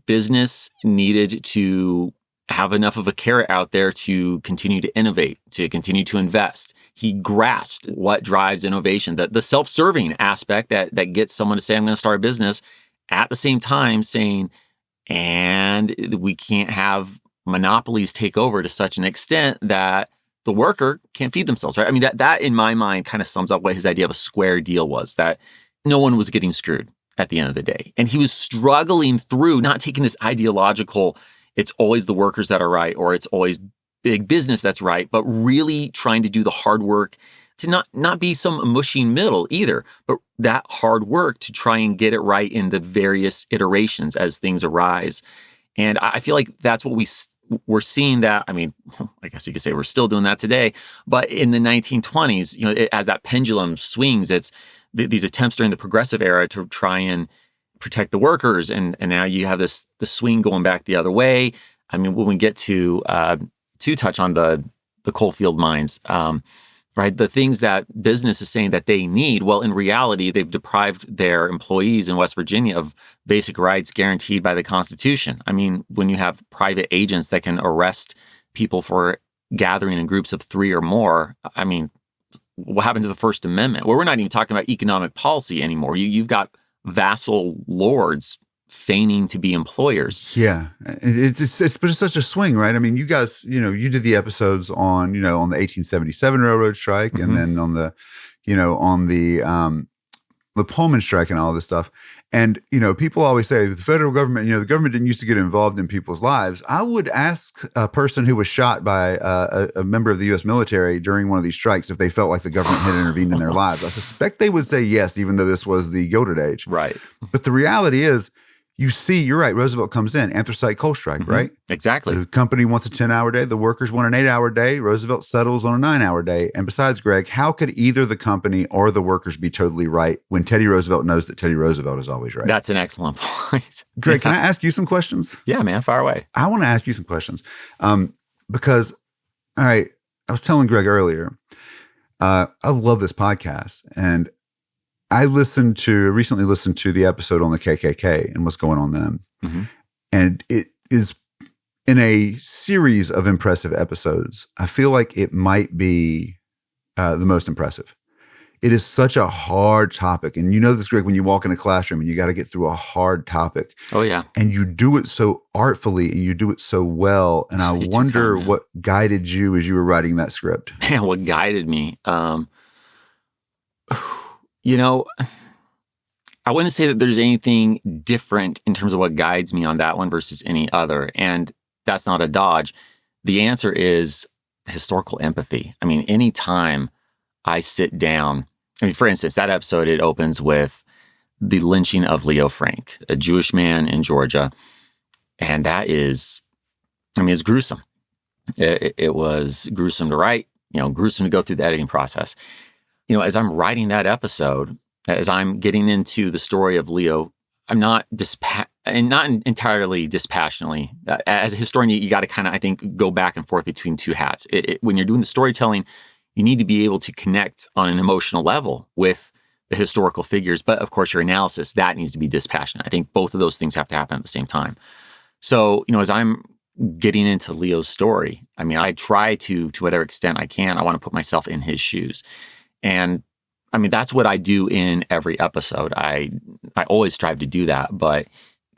A: business needed to have enough of a carrot out there to continue to innovate, to continue to invest. He grasped what drives innovation, the self-serving aspect that gets someone to say, I'm going to start a business, at the same time saying, and we can't have monopolies take over to such an extent that the worker can't feed themselves, right? I mean, that in my mind kind of sums up what his idea of a square deal was, that no one was getting screwed at the end of the day. And he was struggling through not taking this ideological, it's always the workers that are right, or it's always big business that's right, but really trying to do the hard work to not be some mushy middle either, but that hard work to try and get it right in the various iterations as things arise. And I feel like that's what we're seeing that. I mean, I guess you could say we're still doing that today, but in the 1920s, you know, as that pendulum swings, it's these attempts during the progressive era to try and protect the workers. And now you have the swing going back the other way. I mean, when we get to touch on the coal field mines, right? The things that business is saying that they need, well, in reality, they've deprived their employees in West Virginia of basic rights guaranteed by the Constitution. I mean, when you have private agents that can arrest people for gathering in groups of 3 or more, I mean, what happened to the First Amendment? Well, we're not even talking about economic policy anymore. You've got vassal lords feigning to be employers.
B: Yeah, but it's such a swing, right? I mean, you guys, you know, you did the episodes on, you know, on the 1877 railroad strike, and then on the, you know, on the Pullman strike and all this stuff. And, you know, people always say the federal government, you know, the government didn't used to get involved in people's lives. I would ask a person who was shot by a member of the U.S. military during one of these strikes if they felt like the government had intervened in their lives. I suspect they would say yes, even though this was the Gilded Age.
A: Right.
B: But the reality is, you see, you're right, Roosevelt comes in, anthracite coal strike, right?
A: Exactly.
B: The company wants a 10-hour day. The workers want an 8-hour day. Roosevelt settles on a 9-hour day. And besides, Greg, how could either the company or the workers be totally right when Teddy Roosevelt knows that Teddy Roosevelt is always right?
A: That's an excellent point.
B: Greg, can I ask you some questions?
A: Yeah, man, fire away.
B: I want to ask you some questions because, all right, I was telling Greg earlier, I love this podcast, and I recently listened to the episode on the KKK and what's going on then. And it is in a series of impressive episodes. I feel like it might be the most impressive. It is such a hard topic. And you know this, Greg, when you walk in a classroom and you got to get through a hard topic.
A: Oh, yeah.
B: And you do it so artfully and you do it so well. And I wonder what guided you as you were writing that script.
A: Man, what guided me? You know, I wouldn't say that there's anything different in terms of what guides me on that one versus any other. And that's not a dodge. The answer is historical empathy. I mean, anytime I sit down, I mean, for instance, that episode, it opens with the lynching of Leo Frank, a Jewish man in Georgia. And that is, it's gruesome. It was gruesome to write, gruesome to go through the editing process. As I'm writing that episode, as I'm getting into the story of Leo, I'm not entirely dispassionately. As a historian, you got to kind of, I think, go back and forth between two hats. When you're doing the storytelling, you need to be able to connect on an emotional level with the historical figures. But of course, your analysis, that needs to be dispassionate. I think both of those things have to happen at the same time. So, as I'm getting into Leo's story, I try to whatever extent I can, I want to put myself in his shoes. And that's what I do in every episode. I always strive to do that, but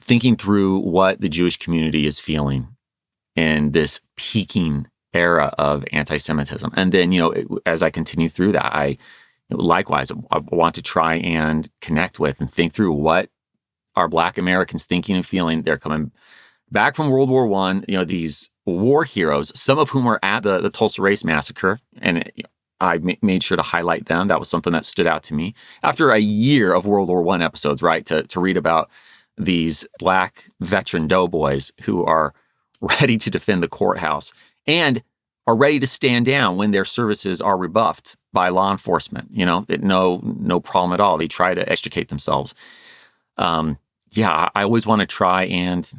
A: thinking through what the Jewish community is feeling in this peaking era of anti-Semitism. And then, as I continue through that, likewise, I want to try and connect with and think through what are Black Americans thinking and feeling. They're coming back from World War I, these war heroes, some of whom are at the Tulsa Race Massacre. And I made sure to highlight them. That was something that stood out to me. After a year of World War I episodes, right, to read about these Black veteran doughboys who are ready to defend the courthouse and are ready to stand down when their services are rebuffed by law enforcement. No problem at all. They try to extricate themselves. I always want to try and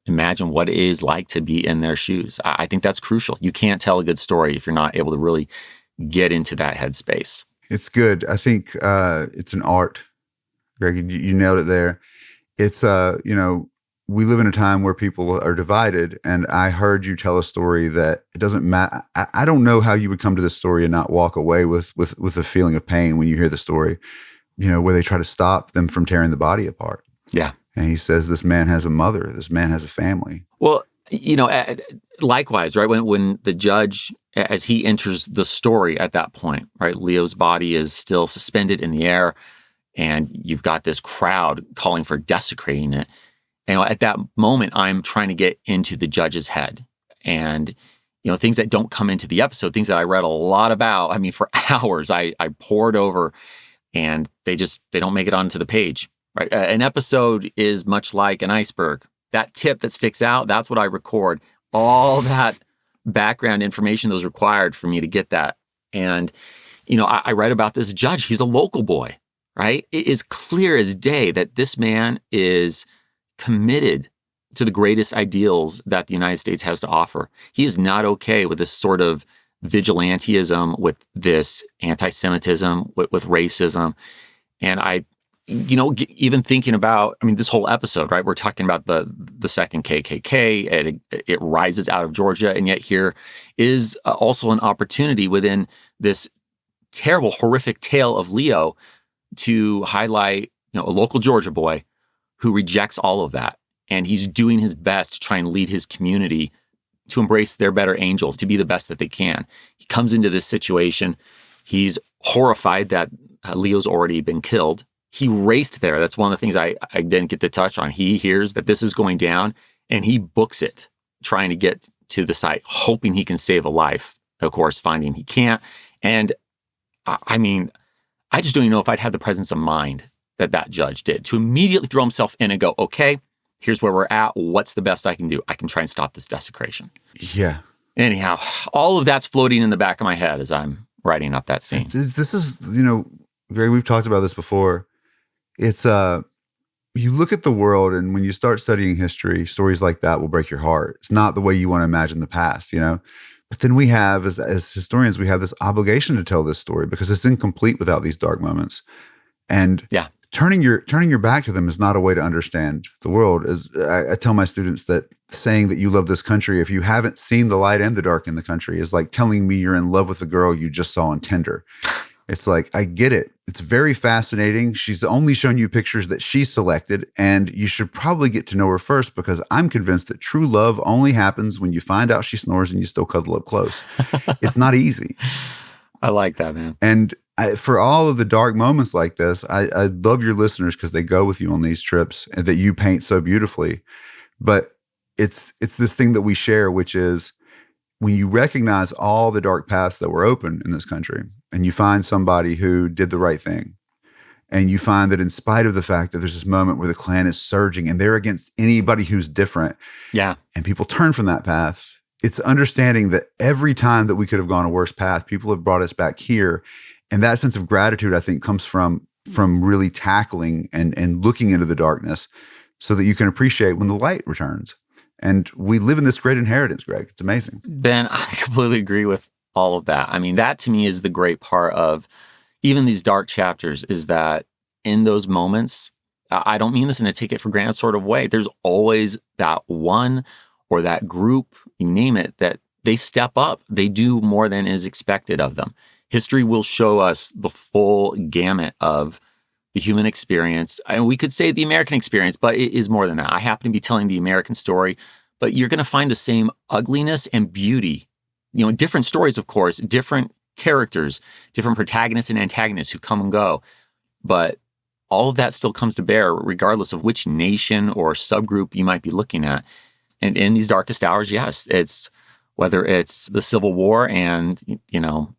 A: imagine what it is like to be in their shoes. I think that's crucial. You can't tell a good story if you're not able to really get into that headspace.
B: It's good. I think it's an art. Greg, you nailed it there. It's, we live in a time where people are divided, and I heard you tell a story that it doesn't matter. I don't know how you would come to this story and not walk away with a feeling of pain when you hear the story, where they try to stop them from tearing the body apart. Yeah. And he says, this man has a mother, this man has a family.
A: Well, likewise, right? When the judge, as he enters the story at that point, right, Leo's body is still suspended in the air, and you've got this crowd calling for desecrating it. And at that moment, I'm trying to get into the judge's head, and things that don't come into the episode, things that I read a lot about. For hours, I pored over, and they don't make it onto the page. Right, an episode is much like an iceberg. That tip that sticks out, that's what I record. All that background information that was required for me to get that. And, I read about this judge. He's a local boy, right? It is clear as day that this man is committed to the greatest ideals that the United States has to offer. He is not okay with this sort of vigilantism, with this anti-Semitism, with racism. And even thinking about, this whole episode, right? We're talking about the second KKK, and it rises out of Georgia. And yet here is also an opportunity within this terrible, horrific tale of Leo to highlight, a local Georgia boy who rejects all of that. And he's doing his best to try and lead his community to embrace their better angels, to be the best that they can. He comes into this situation. He's horrified that Leo's already been killed. He raced there. That's one of the things I didn't get to touch on. He hears that this is going down, and he books it, trying to get to the site, hoping he can save a life. Of course, finding he can't. And I just don't even know if I'd have the presence of mind that judge did, to immediately throw himself in and go, okay, here's where we're at. What's the best I can do? I can try and stop this desecration.
B: Yeah.
A: Anyhow, all of that's floating in the back of my head as I'm writing up that scene.
B: This is, Greg, we've talked about this before. It's you look at the world, and when you start studying history, stories like that will break your heart. It's not the way you want to imagine the past, But then we have, as historians, we have this obligation to tell this story because it's incomplete without these dark moments. And turning your back to them is not a way to understand the world. As I tell my students, that saying that you love this country, if you haven't seen the light and the dark in the country, is like telling me you're in love with a girl you just saw on Tinder. It's like, I get it. It's very fascinating. She's only shown you pictures that she selected, and you should probably get to know her first, because I'm convinced that true love only happens when you find out she snores and you still cuddle up close. It's not easy.
A: I like that, man.
B: And for all of the dark moments like this, I love your listeners because they go with you on these trips and that you paint so beautifully. But it's this thing that we share, which is when you recognize all the dark paths that were open in this country, and you find somebody who did the right thing, And you find that in spite of the fact that there's this moment where the Klan is surging and they're against anybody who's different,
A: Yeah.
B: and people turn from that path, it's understanding that every time that we could have gone a worse path, people have brought us back here. And that sense of gratitude, I think, comes from really tackling and looking into the darkness so that you can appreciate when the light returns. And we live in this great inheritance, Greg. It's amazing.
A: Ben, I completely agree with all of that. I mean, that to me is the great part of even these dark chapters, is that in those moments, I don't mean this in a take it for granted sort of way. There's always that one or that group, you name it, that they step up. They do more than is expected of them. History will show us the full gamut of the human experience. And we could say the American experience, but it is more than that. I happen to be telling the American story, but you're going to find the same ugliness and beauty. You know, different stories, of course, different characters, different protagonists and antagonists who come and go. But all of that still comes to bear regardless of which nation or subgroup you might be looking at. And in these darkest hours, yes, it's whether it's the Civil War and, you know,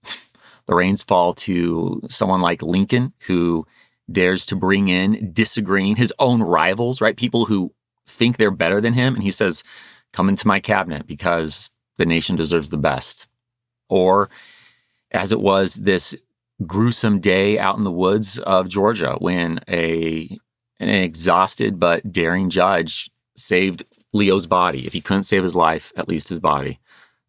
A: the reins fall to someone like Lincoln, who dares to bring in disagreeing his own rivals, right? People who think they're better than him. And he says, come into my cabinet because the nation deserves the best. Or as it was this gruesome day out in the woods of Georgia when an exhausted but daring judge saved Leo's body. If he couldn't save his life, at least his body.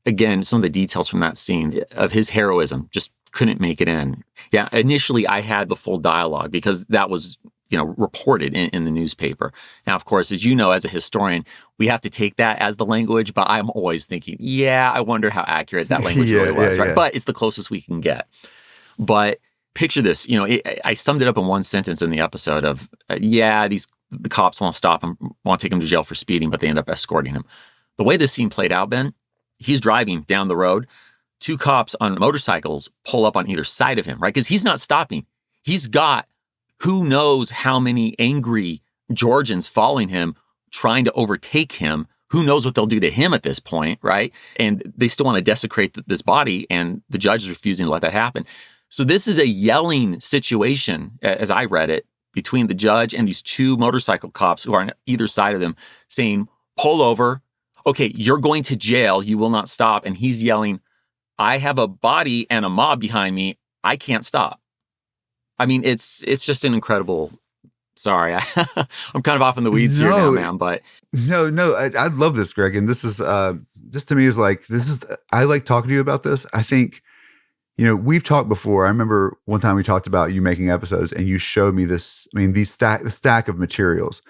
A: Again, some of the details from that scene of his heroism just couldn't make it in. Yeah, initially I had the full dialogue because that was, you know, reported in the newspaper. Now, of course, as you know, as a historian, we have to take that as the language, but I'm always thinking, yeah, I wonder how accurate that language really was, right? Yeah. But it's the closest we can get. But picture this, you know, I summed it up in one sentence in the episode of, the cops won't stop him, won't take him to jail for speeding, but they end up escorting him. The way this scene played out, Ben, he's driving down the road. Two cops on motorcycles pull up on either side of him, right? Because he's not stopping. He's got who knows how many angry Georgians following him, trying to overtake him. Who knows what they'll do to him at this point, right? And they still want to desecrate this body, and the judge is refusing to let that happen. So this is a yelling situation, as I read it, between the judge and these two motorcycle cops who are on either side of them saying, pull over. Okay, you're going to jail. You will not stop. And he's yelling, I have a body and a mob behind me. I can't stop. I mean, it's just an incredible. Sorry, I'm kind of off in the weeds here now, man. But
B: no, I love this, Greg. And this is this to me is like I like talking to you about this. I think, you know, we've talked before. I remember one time we talked about you making episodes, and you showed me this. I mean, the stack of materials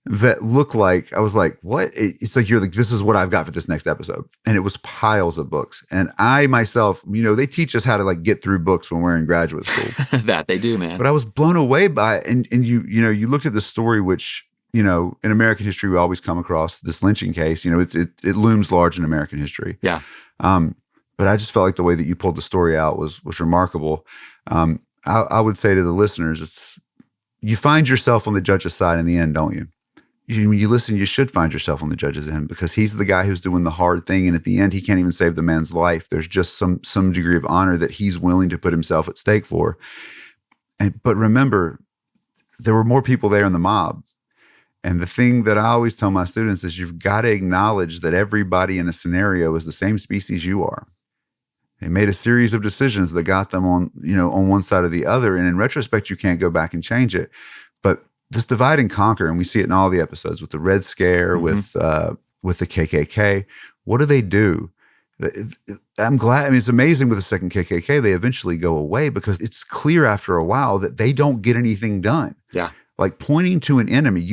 B: that look like, I was like, what? It's like, you're like, this is what I've got for this next episode. And it was piles of books. And I myself, you know, they teach us how to like get through books when we're in graduate school.
A: That they do, man.
B: But I was blown away by it. And you looked at the story, which, you know, in American history, we always come across this lynching case. You know, it looms large in American history.
A: Yeah.
B: But I just felt like the way that you pulled the story out was remarkable. I would say to the listeners, you find yourself on the judge's side in the end, don't you? When you listen, you should find yourself on the judge's end, because he's the guy who's doing the hard thing. And at the end, he can't even save the man's life. There's just some degree of honor that he's willing to put himself at stake for. But remember, there were more people there in the mob. And the thing that I always tell my students is you've got to acknowledge that everybody in a scenario is the same species you are. They made a series of decisions that got them on one side or the other. And in retrospect, you can't go back and change it. But just divide and conquer, and we see it in all the episodes with the Red Scare, with the KKK. What do they do? I'm glad. I mean, it's amazing with the second KKK, they eventually go away, because it's clear after a while that they don't get anything done.
A: Yeah.
B: Like pointing to an enemy,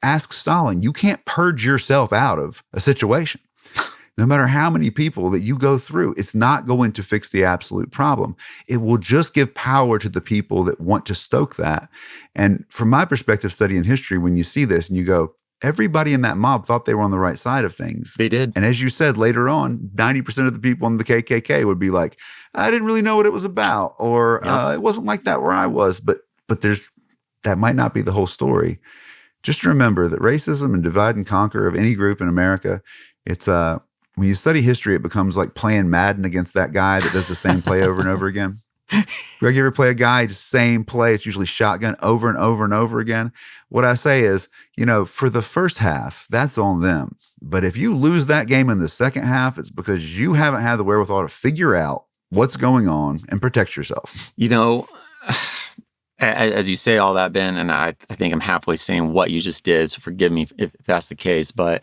B: ask Stalin, you can't purge yourself out of a situation. No matter how many people that you go through, it's not going to fix the absolute problem. It will just give power to the people that want to stoke that. And from my perspective, studying history, when you see this and you go, everybody in that mob thought they were on the right side of things.
A: They did.
B: And as you said later on, 90% of the people in the KKK would be like, I didn't really know what it was about, or it wasn't like that where I was. But that might not be the whole story. Just remember that racism and divide and conquer of any group in America, it's when you study history, it becomes like playing Madden against that guy that does the same play over and over again. Greg, you ever play a guy, just same play? It's usually shotgun over and over and over again. What I say is, for the first half, that's on them. But if you lose that game in the second half, it's because you haven't had the wherewithal to figure out what's going on and protect yourself.
A: As you say all that, Ben, and I think I'm halfway saying what you just did, so forgive me if that's the case, but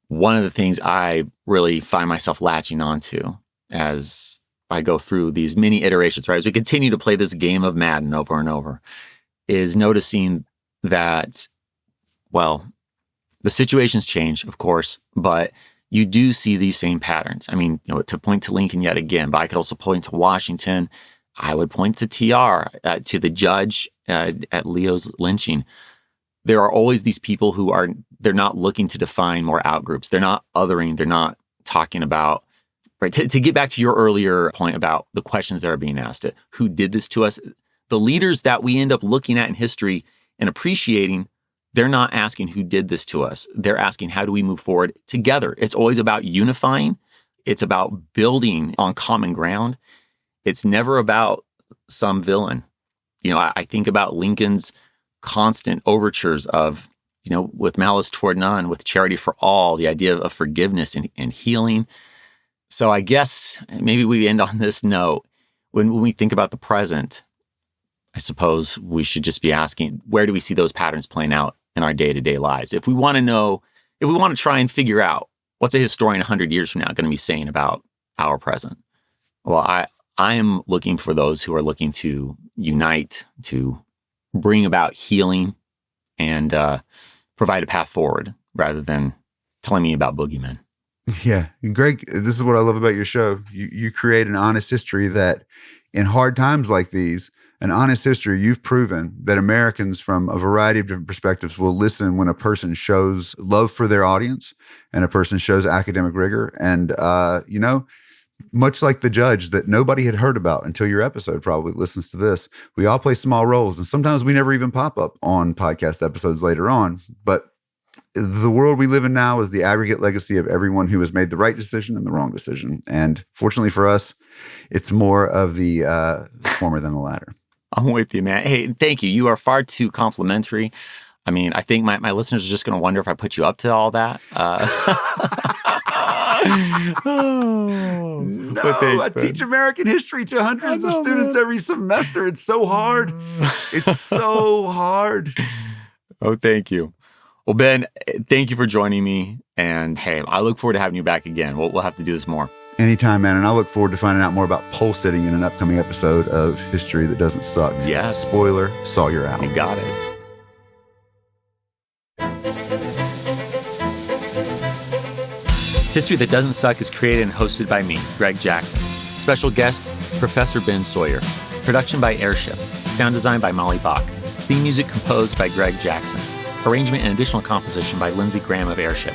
A: one of the things I really find myself latching onto as I go through these mini iterations, right, as we continue to play this game of Madden over and over, is noticing that, well, the situations change, of course, but you do see these same patterns. I mean, to point to Lincoln yet again, but I could also point to Washington. I would point to TR, to the judge at Leo's lynching. There are always these people who they're not looking to define more outgroups. They're not othering. They're not talking about, right? To get back to your earlier point about the questions that are being asked, who did this to us? The leaders that we end up looking at in history and appreciating, they're not asking who did this to us. They're asking, how do we move forward together? It's always about unifying. It's about building on common ground. It's never about some villain. I think about Lincoln's constant overtures of, with malice toward none, with charity for all, the idea of forgiveness and healing. So I guess maybe we end on this note. When we think about the present, I suppose we should just be asking, where do we see those patterns playing out in our day-to-day lives? If we want to try and figure out what's a historian 100 years from now going to be saying about our present, well, I am looking for those who are looking to unite, to bring about healing, and provide a path forward rather than telling me about boogeymen.
B: Yeah. Greg, this is what I love about your show. You create an honest history that in hard times like these, an honest history, you've proven that Americans from a variety of different perspectives will listen when a person shows love for their audience and a person shows academic rigor. And, much like the judge that nobody had heard about until your episode probably listens to this, we all play small roles. And sometimes we never even pop up on podcast episodes later on. But the world we live in now is the aggregate legacy of everyone who has made the right decision and the wrong decision. And fortunately for us, it's more of the former than the latter.
A: I'm with you, man. Hey, thank you. You are far too complimentary. I mean, I think my listeners are just going to wonder if I put you up to all that.
B: No, thanks, I teach American history to hundreds of students every semester. It's so hard. It's so hard.
A: Oh, thank you. Well, Ben, thank you for joining me. And hey, I look forward to having you back again. We'll have to do this more.
B: Anytime, man. And I look forward to finding out more about pole sitting in an upcoming episode of History That Doesn't Suck.
A: Yes.
B: Spoiler, Sawyer out.
A: You got it. History That Doesn't Suck is created and hosted by me, Greg Jackson. Special guest, Professor Ben Sawyer. Production by Airship. Sound design by Molly Bach. Theme music composed by Greg Jackson. Arrangement and additional composition by Lindsey Graham of Airship.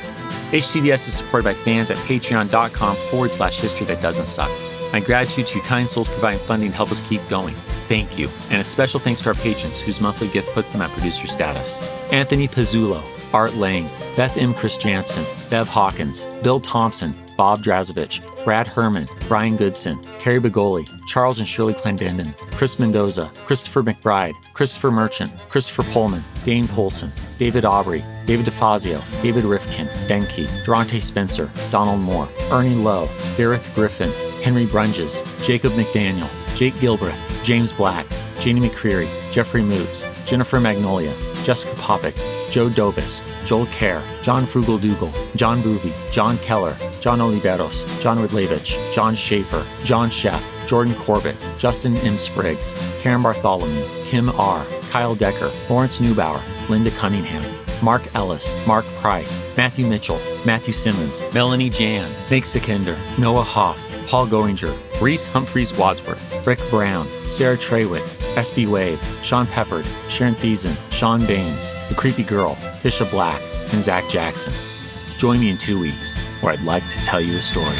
A: HTDS is supported by fans at patreon.com/history that doesn't suck. My gratitude to you kind souls providing funding to help us keep going. Thank you. And a special thanks to our patrons whose monthly gift puts them at producer status. Anthony Pizzulo, Art Lang, Beth M. Chris Jansen, Bev Hawkins, Bill Thompson, Bob Drazovich, Brad Herman, Brian Goodson, Carrie Begoli, Charles and Shirley Clendenden, Chris Mendoza, Christopher McBride, Christopher Merchant, Christopher Pullman, Dane Polson, David Aubrey, David DeFazio, David Rifkin, Benke, Durante Spencer, Donald Moore, Ernie Lowe, Gareth Griffin, Henry Brunges, Jacob McDaniel, Jake Gilbreth, James Black, Janie McCreary, Jeffrey Moots, Jennifer Magnolia, Jessica Popick, Joe Dobis, Joel Kerr, John Frugal Dougal, John Boovy, John Keller, John Oliveros, John Rudlevich, John Schaefer, John Sheff, Jordan Corbett, Justin M. Spriggs, Karen Bartholomew, Kim R., Kyle Decker, Lawrence Neubauer, Linda Cunningham, Mark Ellis, Mark Price, Matthew Mitchell, Matthew Simmons, Melanie Jan, Nick Sikender, Noah Hoff, Paul Goinger, Reese Humphreys Wadsworth, Rick Brown, Sarah Treywick, SB Wave, Sean Peppard, Sharon Thiessen, Sean Baines, The Creepy Girl, Tisha Black, and Zach Jackson. Join me in 2 weeks, where I'd like to tell you a story.